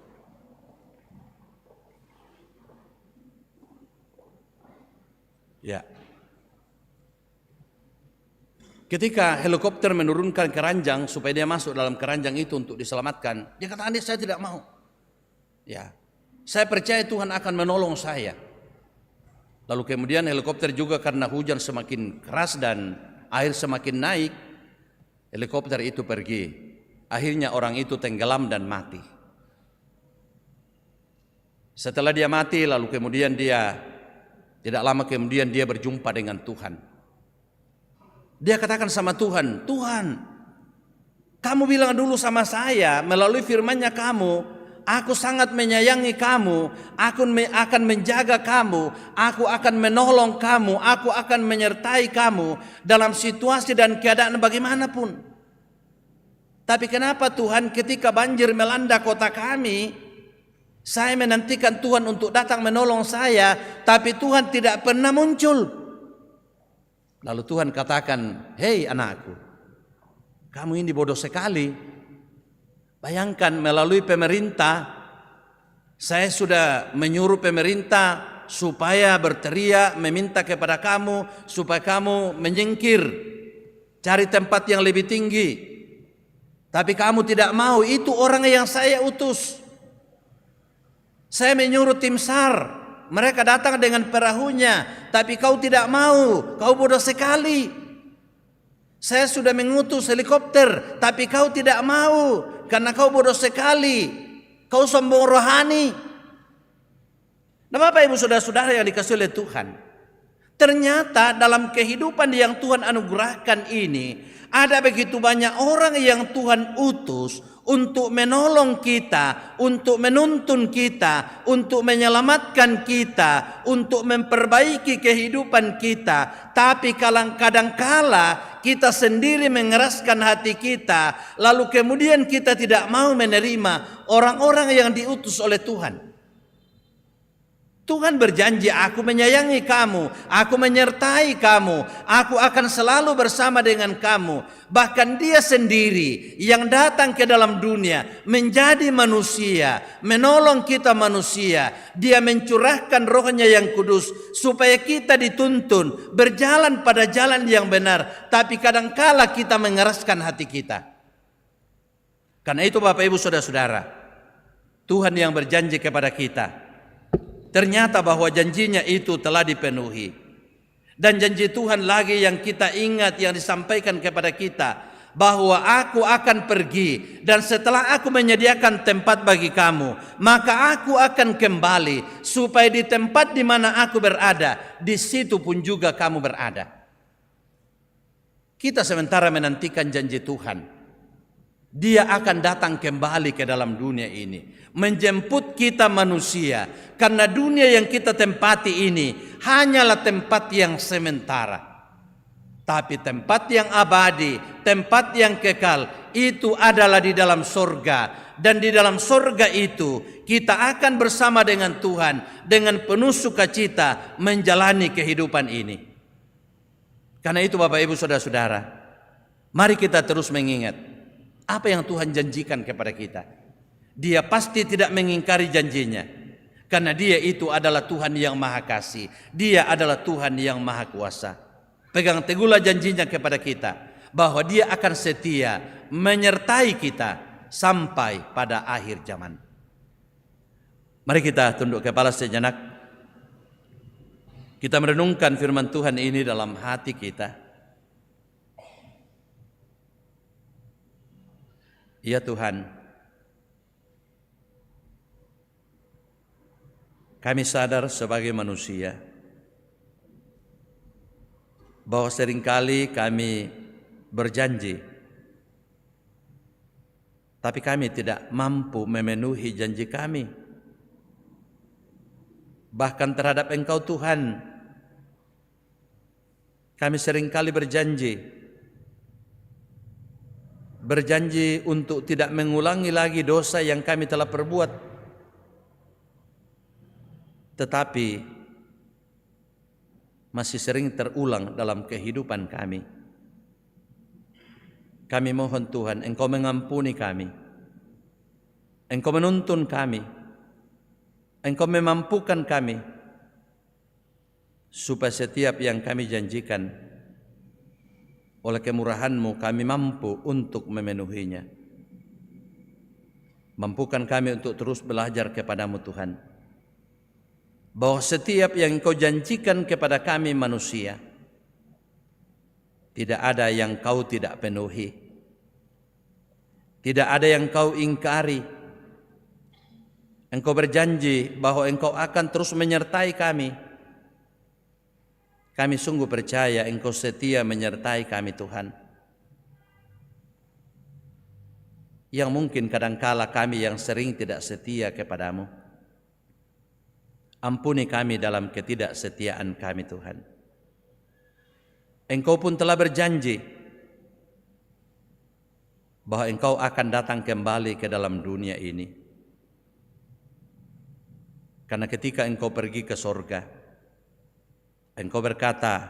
Ya. Ketika helikopter menurunkan keranjang supaya dia masuk dalam keranjang itu untuk diselamatkan, dia katakan, saya tidak mau. Ya. Saya percaya Tuhan akan menolong saya. Lalu kemudian helikopter juga karena hujan semakin keras dan air semakin naik, helikopter itu pergi. Akhirnya orang itu tenggelam dan mati. Setelah dia mati, lalu kemudian tidak lama kemudian dia berjumpa dengan Tuhan. Dia katakan sama Tuhan, Tuhan, kamu bilang dulu sama saya melalui firman-Nya kamu, aku sangat menyayangi kamu, aku akan menjaga kamu, aku akan menolong kamu, aku akan menyertai kamu dalam situasi dan keadaan bagaimanapun. Tapi kenapa Tuhan ketika banjir melanda kota kami, saya menantikan Tuhan untuk datang menolong saya, tapi Tuhan tidak pernah muncul. Lalu Tuhan katakan, hei anakku, kamu ini bodoh sekali. Bayangkan melalui pemerintah, saya sudah menyuruh pemerintah supaya berteriak, meminta kepada kamu, supaya kamu menyingkir, cari tempat yang lebih tinggi. Tapi kamu tidak mau, itu orang yang saya utus. Saya menyuruh tim SAR, mereka datang dengan perahunya, tapi kau tidak mau, kau bodoh sekali. Saya sudah mengutus helikopter, tapi kau tidak mau, karena kau bodoh sekali, kau sombong rohani. Nah, Bapak Ibu Saudara-saudara yang dikasihi oleh Tuhan, ternyata dalam kehidupan yang Tuhan anugerahkan ini, ada begitu banyak orang yang Tuhan utus untuk menolong kita, untuk menuntun kita, untuk menyelamatkan kita, untuk memperbaiki kehidupan kita. Tapi kadang-kala kita sendiri mengeraskan hati kita, lalu kemudian kita tidak mau menerima orang-orang yang diutus oleh Tuhan. Tuhan berjanji, aku menyayangi kamu, aku menyertai kamu, aku akan selalu bersama dengan kamu. Bahkan dia sendiri yang datang ke dalam dunia menjadi manusia, menolong kita manusia. Dia mencurahkan rohnya yang kudus supaya kita dituntun berjalan pada jalan yang benar. Tapi kadangkala kita mengeraskan hati kita. Karena itu Bapak Ibu Saudara-saudara, Tuhan yang berjanji kepada kita, ternyata bahwa janjinya itu telah dipenuhi. Dan janji Tuhan lagi yang kita ingat, yang disampaikan kepada kita, bahwa aku akan pergi dan setelah aku menyediakan tempat bagi kamu, maka aku akan kembali supaya di tempat di mana aku berada, di situ pun juga kamu berada. Kita sementara menantikan janji Tuhan. Dia akan datang kembali ke dalam dunia ini, menjemput kita manusia, karena dunia yang kita tempati ini hanyalah tempat yang sementara. Tapi tempat yang abadi, tempat yang kekal, itu adalah di dalam surga. Dan di dalam surga itu kita akan bersama dengan Tuhan dengan penuh sukacita menjalani kehidupan ini. Karena itu Bapak Ibu Saudara-saudara, mari kita terus mengingat apa yang Tuhan janjikan kepada kita. Dia pasti tidak mengingkari janjinya, karena Dia itu adalah Tuhan yang Maha Kasih. Dia adalah Tuhan yang Maha Kuasa. Pegang teguhlah janjinya kepada kita, bahwa Dia akan setia menyertai kita sampai pada akhir zaman. Mari kita tunduk kepala sejenak. Kita merenungkan firman Tuhan ini dalam hati kita. Ya Tuhan, kami sadar sebagai manusia bahwa seringkali kami berjanji, tapi kami tidak mampu memenuhi janji kami. Bahkan terhadap Engkau Tuhan, kami seringkali berjanji untuk tidak mengulangi lagi dosa yang kami telah perbuat. Tetapi masih sering terulang dalam kehidupan kami. Kami mohon Tuhan, Engkau mengampuni kami. Engkau menuntun kami. Engkau memampukan kami. Supaya setiap yang kami janjikan, oleh kemurahan-Mu kami mampu untuk memenuhinya. Mampukan kami untuk terus belajar kepada-Mu Tuhan, bahwa setiap yang Engkau janjikan kepada kami manusia, tidak ada yang Kau tidak penuhi, tidak ada yang Kau ingkari. Engkau berjanji bahwa Engkau akan terus menyertai kami. Kami sungguh percaya Engkau setia menyertai kami Tuhan. Yang mungkin kadangkala kami yang sering tidak setia kepada-Mu. Ampuni kami dalam ketidaksetiaan kami Tuhan. Engkau pun telah berjanji bahwa Engkau akan datang kembali ke dalam dunia ini. Karena ketika Engkau pergi ke sorga, Engkau berkata,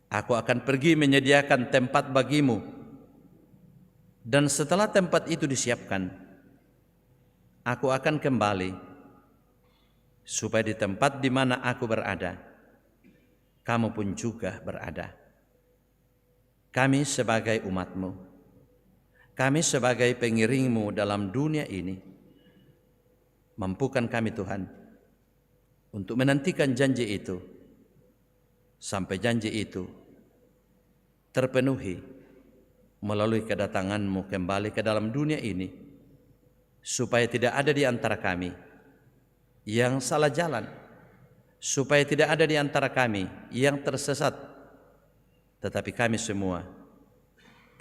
aku akan pergi menyediakan tempat bagimu. Dan setelah tempat itu disiapkan, aku akan kembali, supaya di tempat di mana aku berada, kamu pun juga berada. Kami sebagai umat-Mu, kami sebagai pengiring-Mu dalam dunia ini, mampukan kami Tuhan untuk menantikan janji itu sampai janji itu terpenuhi melalui kedatangan-Mu kembali ke dalam dunia ini, supaya tidak ada di antara kami yang salah jalan, supaya tidak ada di antara kami yang tersesat, tetapi kami semua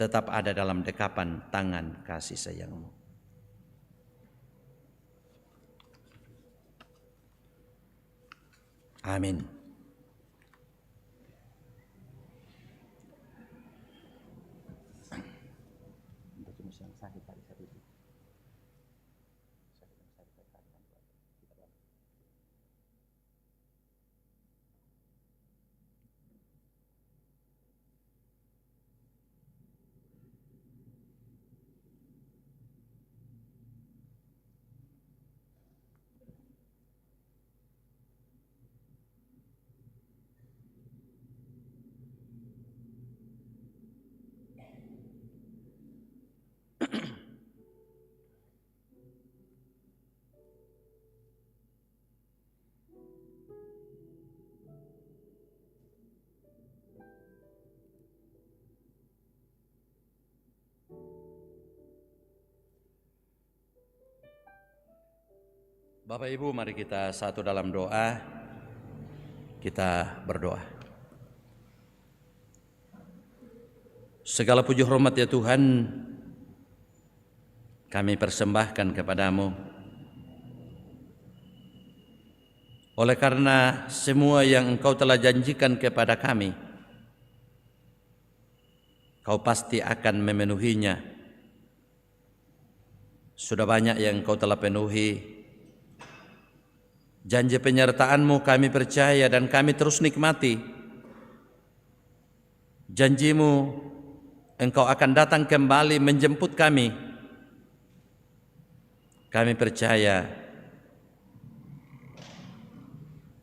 tetap ada dalam dekapan tangan kasih sayang-Mu. Amin. Bapak Ibu, mari kita satu dalam doa. Kita berdoa. Segala puji hormat ya Tuhan, kami persembahkan kepada-Mu. Oleh karena semua yang Engkau telah janjikan kepada kami Kau pasti akan memenuhinya. Sudah banyak yang Kau telah penuhi. Janji penyertaan-Mu kami percaya dan kami terus nikmati. Janji-Mu Engkau akan datang kembali menjemput kami. Kami percaya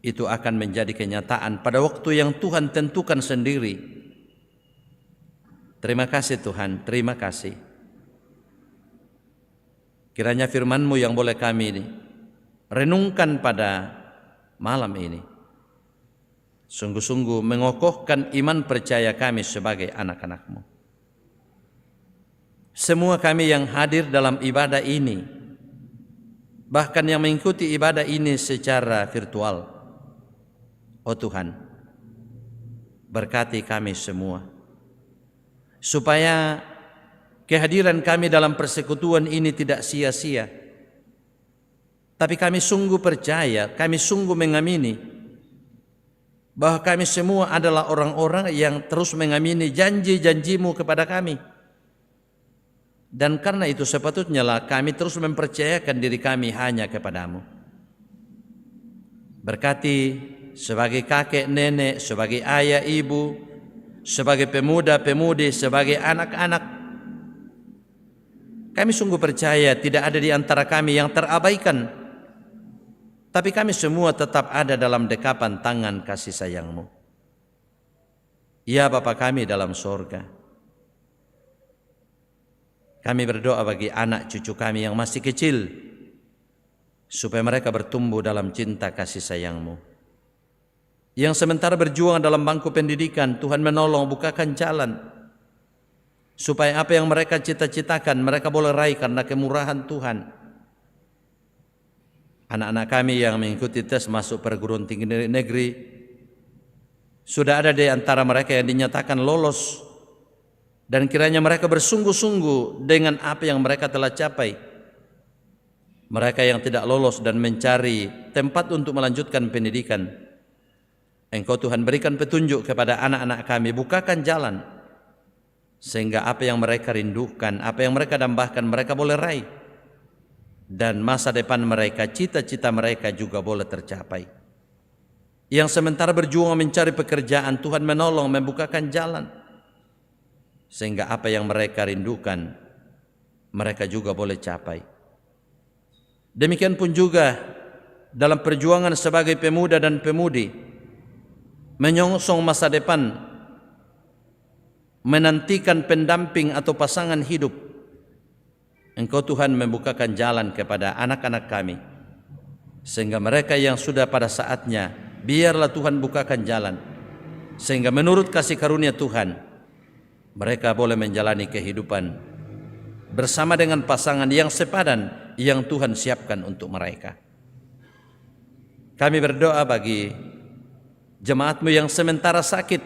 itu akan menjadi kenyataan pada waktu yang Tuhan tentukan sendiri. Terima kasih Tuhan, terima kasih. Kiranya firman-Mu yang boleh kami renungkan pada malam ini sungguh-sungguh mengokohkan iman percaya kami sebagai anak-anak-Mu. Semua kami yang hadir dalam ibadah ini, bahkan yang mengikuti ibadah ini secara virtual, oh Tuhan, berkati kami semua, supaya kehadiran kami dalam persekutuan ini tidak sia-sia. Tapi kami sungguh percaya, kami sungguh mengamini bahwa kami semua adalah orang-orang yang terus mengamini janji-janji-Mu kepada kami. Dan karena itu sepatutnya lah kami terus mempercayakan diri kami hanya kepada-Mu. Berkati sebagai kakek, nenek, sebagai ayah, ibu, sebagai pemuda, pemudi, sebagai anak-anak. Kami sungguh percaya tidak ada di antara kami yang terabaikan, tapi kami semua tetap ada dalam dekapan tangan kasih sayang-Mu. Ya Bapa kami dalam sorga, kami berdoa bagi anak cucu kami yang masih kecil, supaya mereka bertumbuh dalam cinta kasih sayang-Mu. Yang sementara berjuang dalam bangku pendidikan, Tuhan menolong, bukakan jalan, supaya apa yang mereka cita-citakan mereka boleh raih karena kemurahan Tuhan. Anak-anak kami yang mengikuti tes masuk perguruan tinggi negeri, sudah ada di antara mereka yang dinyatakan lolos, dan kiranya mereka bersungguh-sungguh dengan apa yang mereka telah capai. Mereka yang tidak lolos dan mencari tempat untuk melanjutkan pendidikan, Engkau Tuhan berikan petunjuk kepada anak-anak kami, bukakan jalan, sehingga apa yang mereka rindukan, apa yang mereka dambakan mereka boleh raih, dan masa depan mereka, cita-cita mereka juga boleh tercapai. Yang sementara berjuang mencari pekerjaan, Tuhan menolong, membukakan jalan, sehingga apa yang mereka rindukan mereka juga boleh capai. Demikian pun juga dalam perjuangan sebagai pemuda dan pemudi, menyongsong masa depan, menantikan pendamping atau pasangan hidup, Engkau Tuhan membukakan jalan kepada anak-anak kami, sehingga mereka yang sudah pada saatnya, biarlah Tuhan bukakan jalan, sehingga menurut kasih karunia Tuhan mereka boleh menjalani kehidupan bersama dengan pasangan yang sepadan yang Tuhan siapkan untuk mereka. Kami berdoa bagi jemaat-Mu yang sementara sakit,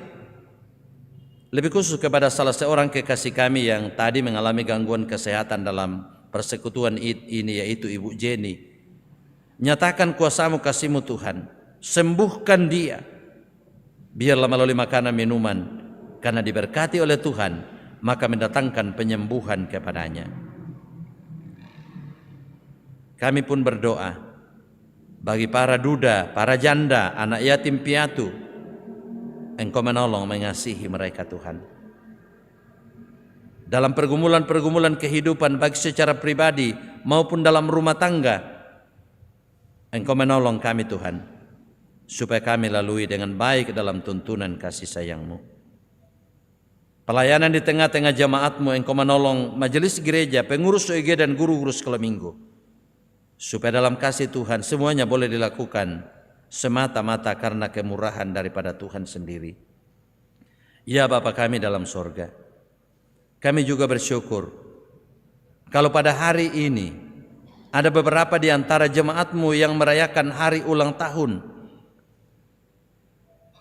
lebih khusus kepada salah seorang kekasih kami yang tadi mengalami gangguan kesehatan dalam persekutuan ini, yaitu Ibu Jenny. Nyatakan kuasa-Mu, kasih-Mu Tuhan, sembuhkan dia, biarlah melalui makanan minuman, karena diberkati oleh Tuhan, maka mendatangkan penyembuhan kepadanya. Kami pun berdoa bagi para duda, para janda, anak yatim piatu, Engkau menolong, mengasihi mereka Tuhan. Dalam pergumulan-pergumulan kehidupan baik secara pribadi maupun dalam rumah tangga, Engkau menolong kami Tuhan, supaya kami lalui dengan baik dalam tuntunan kasih sayang-Mu. Pelayanan di tengah-tengah jemaat-Mu, Engkau menolong majelis gereja, pengurus OEG dan guru-guru sekolah minggu, supaya dalam kasih Tuhan semuanya boleh dilakukan semata-mata karena kemurahan daripada Tuhan sendiri. Ya Bapa kami dalam sorga, kami juga bersyukur kalau pada hari ini ada beberapa di antara jemaat-Mu yang merayakan hari ulang tahun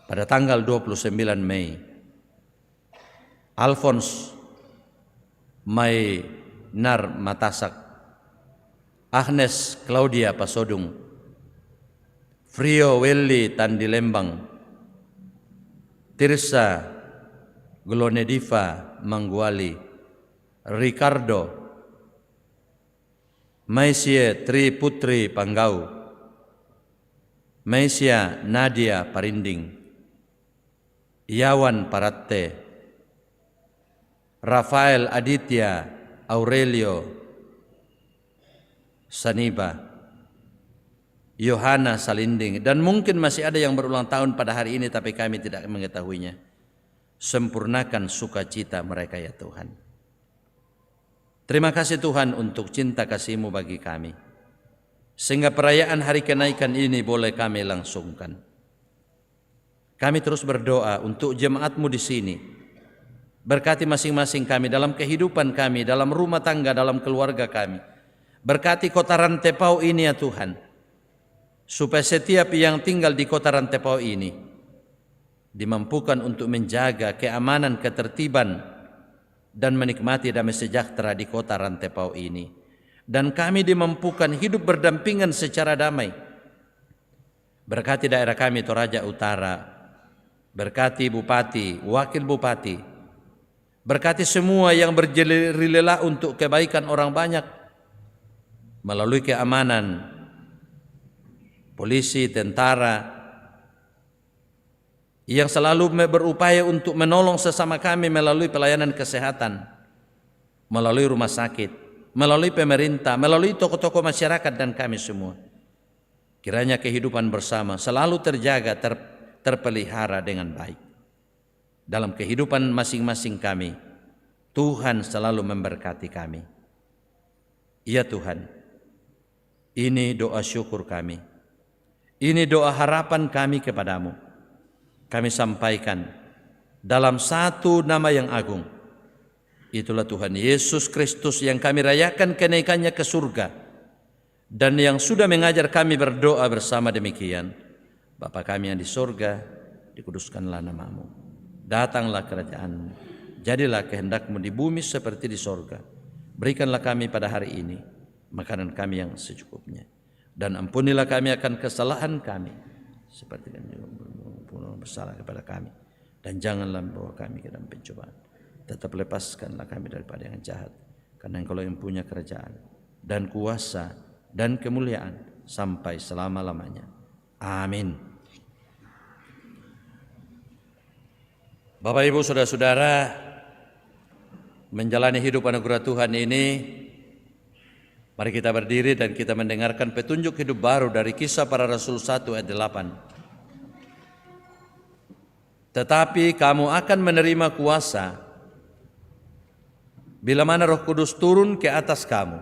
pada tanggal 29 Mei. Alphonse Mainar Matasak, Agnes Claudia Pasodung, Frio Welly Tandi Lembang, Tirsa Glonediva Mangguali, Ricardo, Maisie Tri Putri Panggau, Maisia Nadia Parinding, Yawan Paratte, Rafael Aditya Aurelio Saniba, Yohana Salinding, dan mungkin masih ada yang berulang tahun pada hari ini tapi kami tidak mengetahuinya. Sempurnakan sukacita mereka ya Tuhan. Terima kasih Tuhan untuk cinta kasih-Mu bagi kami, sehingga perayaan hari kenaikan ini boleh kami langsungkan. Kami terus berdoa untuk jemaat-Mu di sini. Berkati masing-masing kami dalam kehidupan kami, dalam rumah tangga, dalam keluarga kami. Berkati kota Rantepao ini ya Tuhan, supaya setiap yang tinggal di kota Rantepao ini dimampukan untuk menjaga keamanan, ketertiban, dan menikmati damai sejahtera di kota Rantepao ini. Dan kami dimampukan hidup berdampingan secara damai. Berkati daerah kami Toraja Utara, berkati bupati, wakil bupati, berkati semua yang berjerila untuk kebaikan orang banyak melalui keamanan, polisi, tentara, yang selalu berupaya untuk menolong sesama kami melalui pelayanan kesehatan, melalui rumah sakit, melalui pemerintah, melalui tokoh-tokoh masyarakat dan kami semua. Kiranya kehidupan bersama selalu terjaga, terpelihara dengan baik. Dalam kehidupan masing-masing kami, Tuhan selalu memberkati kami. Ya Tuhan, ini doa syukur kami. Ini doa harapan kami kepadamu. Kami sampaikan dalam satu nama yang agung. Itulah Tuhan Yesus Kristus yang kami rayakan kenaikannya ke surga, dan yang sudah mengajar kami berdoa bersama demikian. Bapa kami yang di surga, dikuduskanlah nama-Mu. Datanglah kerajaan-Mu. Jadilah kehendak-Mu di bumi seperti di surga. Berikanlah kami pada hari ini makanan kami yang secukupnya. Dan ampunilah kami akan kesalahan kami, seperti kami bersalah kepada kami, dan janganlah membawa kami ke dalam pencobaan. Tetap lepaskanlah kami daripada yang jahat, karena Engkau yang punya kerajaan dan kuasa dan kemuliaan sampai selama-lamanya. Amin. Bapak Ibu Saudara-saudara, menjalani hidup anugerah Tuhan ini, mari kita berdiri dan kita mendengarkan petunjuk hidup baru dari Kisah Para Rasul 1 ayat 8. Tetapi kamu akan menerima kuasa bila mana Roh Kudus turun ke atas kamu,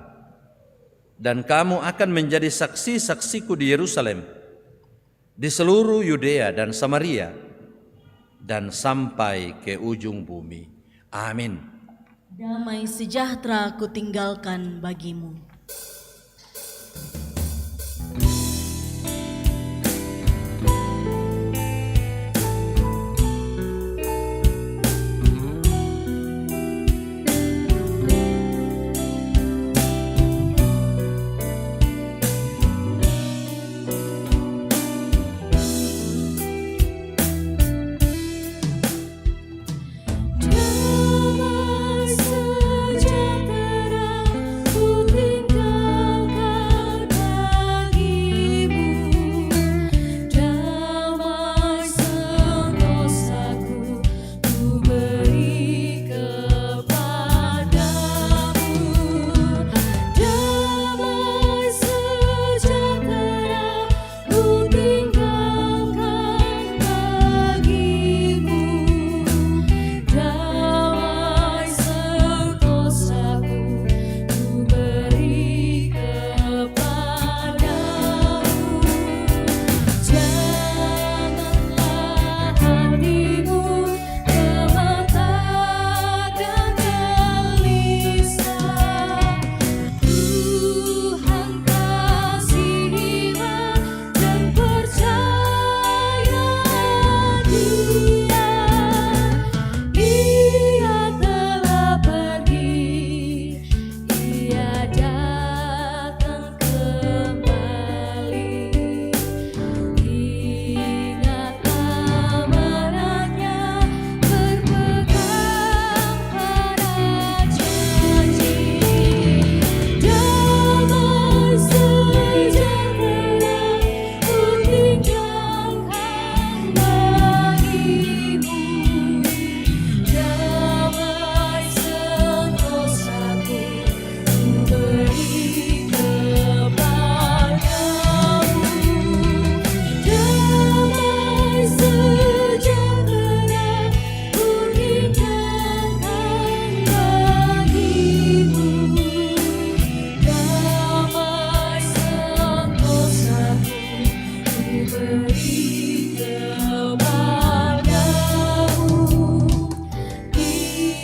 dan kamu akan menjadi saksi-saksiku di Yerusalem, di seluruh Yudea dan Samaria, dan sampai ke ujung bumi. Amin. Damai sejahtera kutinggalkan bagimu. Damai sejahtera ku tinggalkan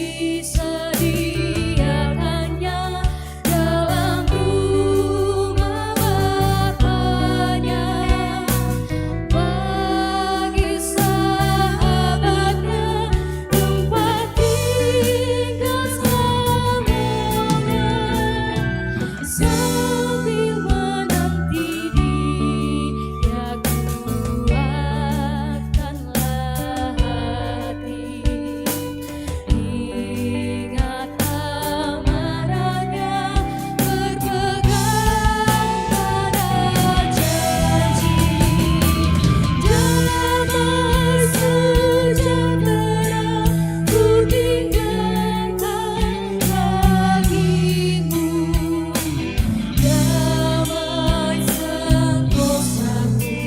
disediakannya dalam rumah Bapanya bagi sahabatnya tempat tinggal selamanya sambil menanti Dia kuatkanlah hati ingat amanahnya berpegang pada janji damai sejahtera ku tinggalkan bagimu damai sentosaku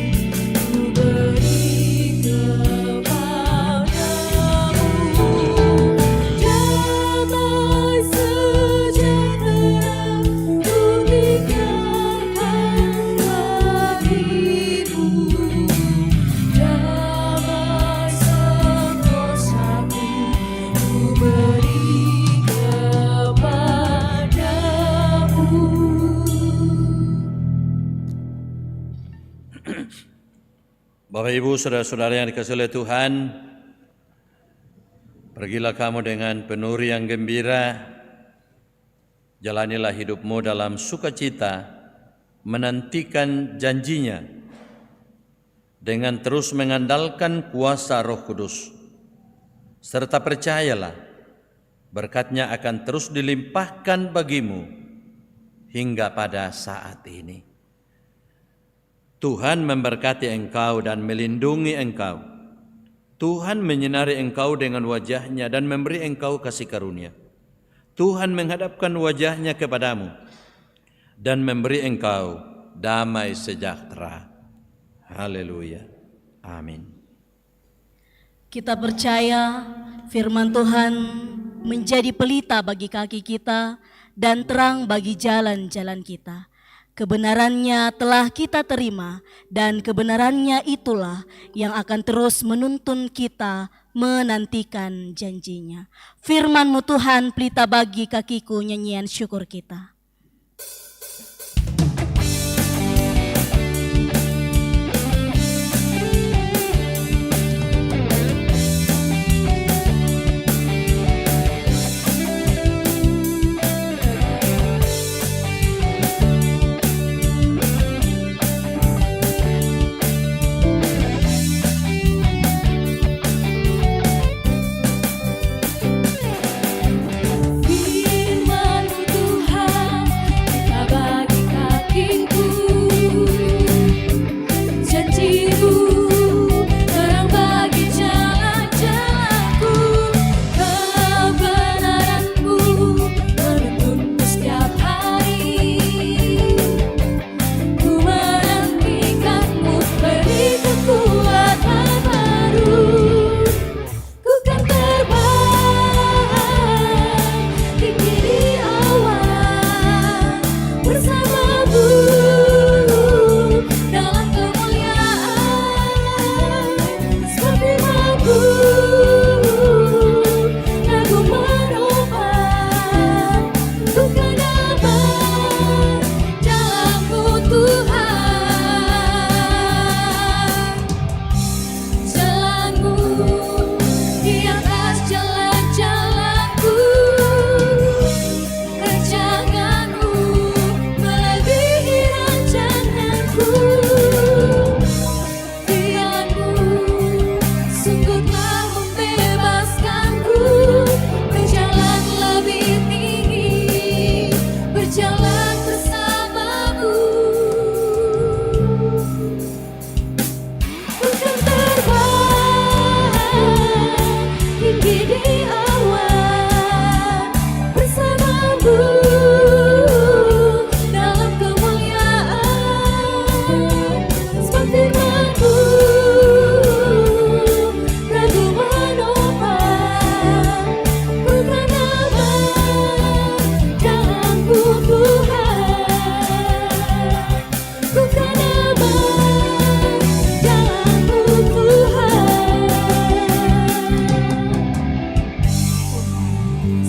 ku beri kepadamu damai sejahtera ku tinggalkan bagimu damai sentosaku ku beri kepadamu. Bapak Ibu, saudara-saudara yang dikasihi oleh Tuhan, pergilah kamu dengan penuh riang gembira, jalanilah hidupmu dalam sukacita, menantikan janjinya, dengan terus mengandalkan kuasa Roh Kudus, serta percayalah, berkat-Nya akan terus dilimpahkan bagimu hingga pada saat ini. Tuhan memberkati engkau dan melindungi engkau. Tuhan menyinari engkau dengan wajah-Nya dan memberi engkau kasih karunia. Tuhan menghadapkan wajah-Nya kepadamu dan memberi engkau damai sejahtera. Haleluya. Amin. Kita percaya firman Tuhan menjadi pelita bagi kaki kita dan terang bagi jalan-jalan kita. Kebenarannya telah kita terima dan kebenarannya itulah yang akan terus menuntun kita menantikan janjinya. Firman-Mu Tuhan pelita bagi kakiku, nyanyian syukur kita. Firman-Mu Tuhan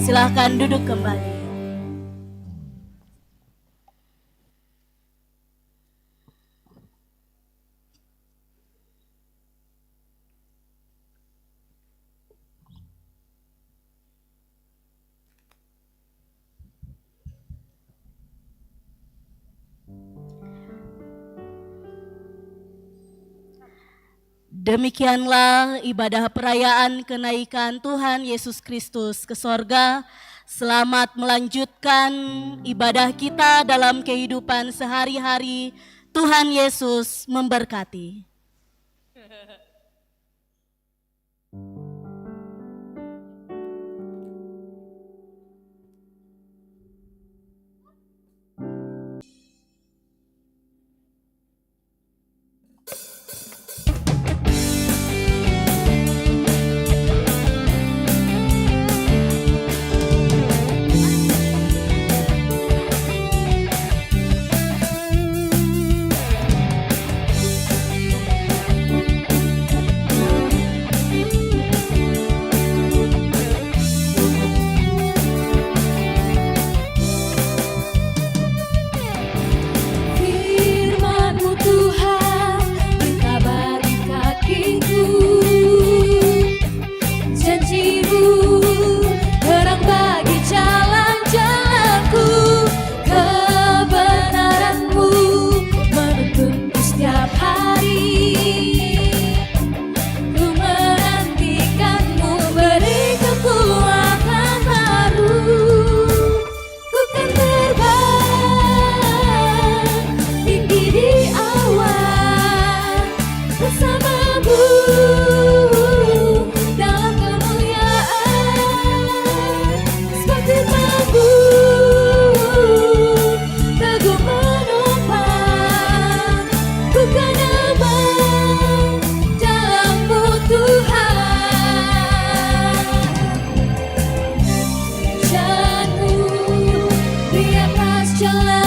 Silahkan duduk kembali. Demikianlah ibadah perayaan kenaikan Tuhan Yesus Kristus ke sorga. Selamat melanjutkan ibadah kita dalam kehidupan sehari-hari. Tuhan Yesus memberkati. Firman-Mu Tuhan dikabari kakiku, janji-Mu terang bagi jalan-jalanku, kebenaran-Mu menuntunku setiap hari. Ku menantikan-Mu beri kekuatan baru, ku kan terbang tinggi di awan bersama-Mu dalam kemuliaan. Seperti bambu teguh menopang, ku kan aman dalam-Mu Tuhan. Jalan-Mu di atas jalan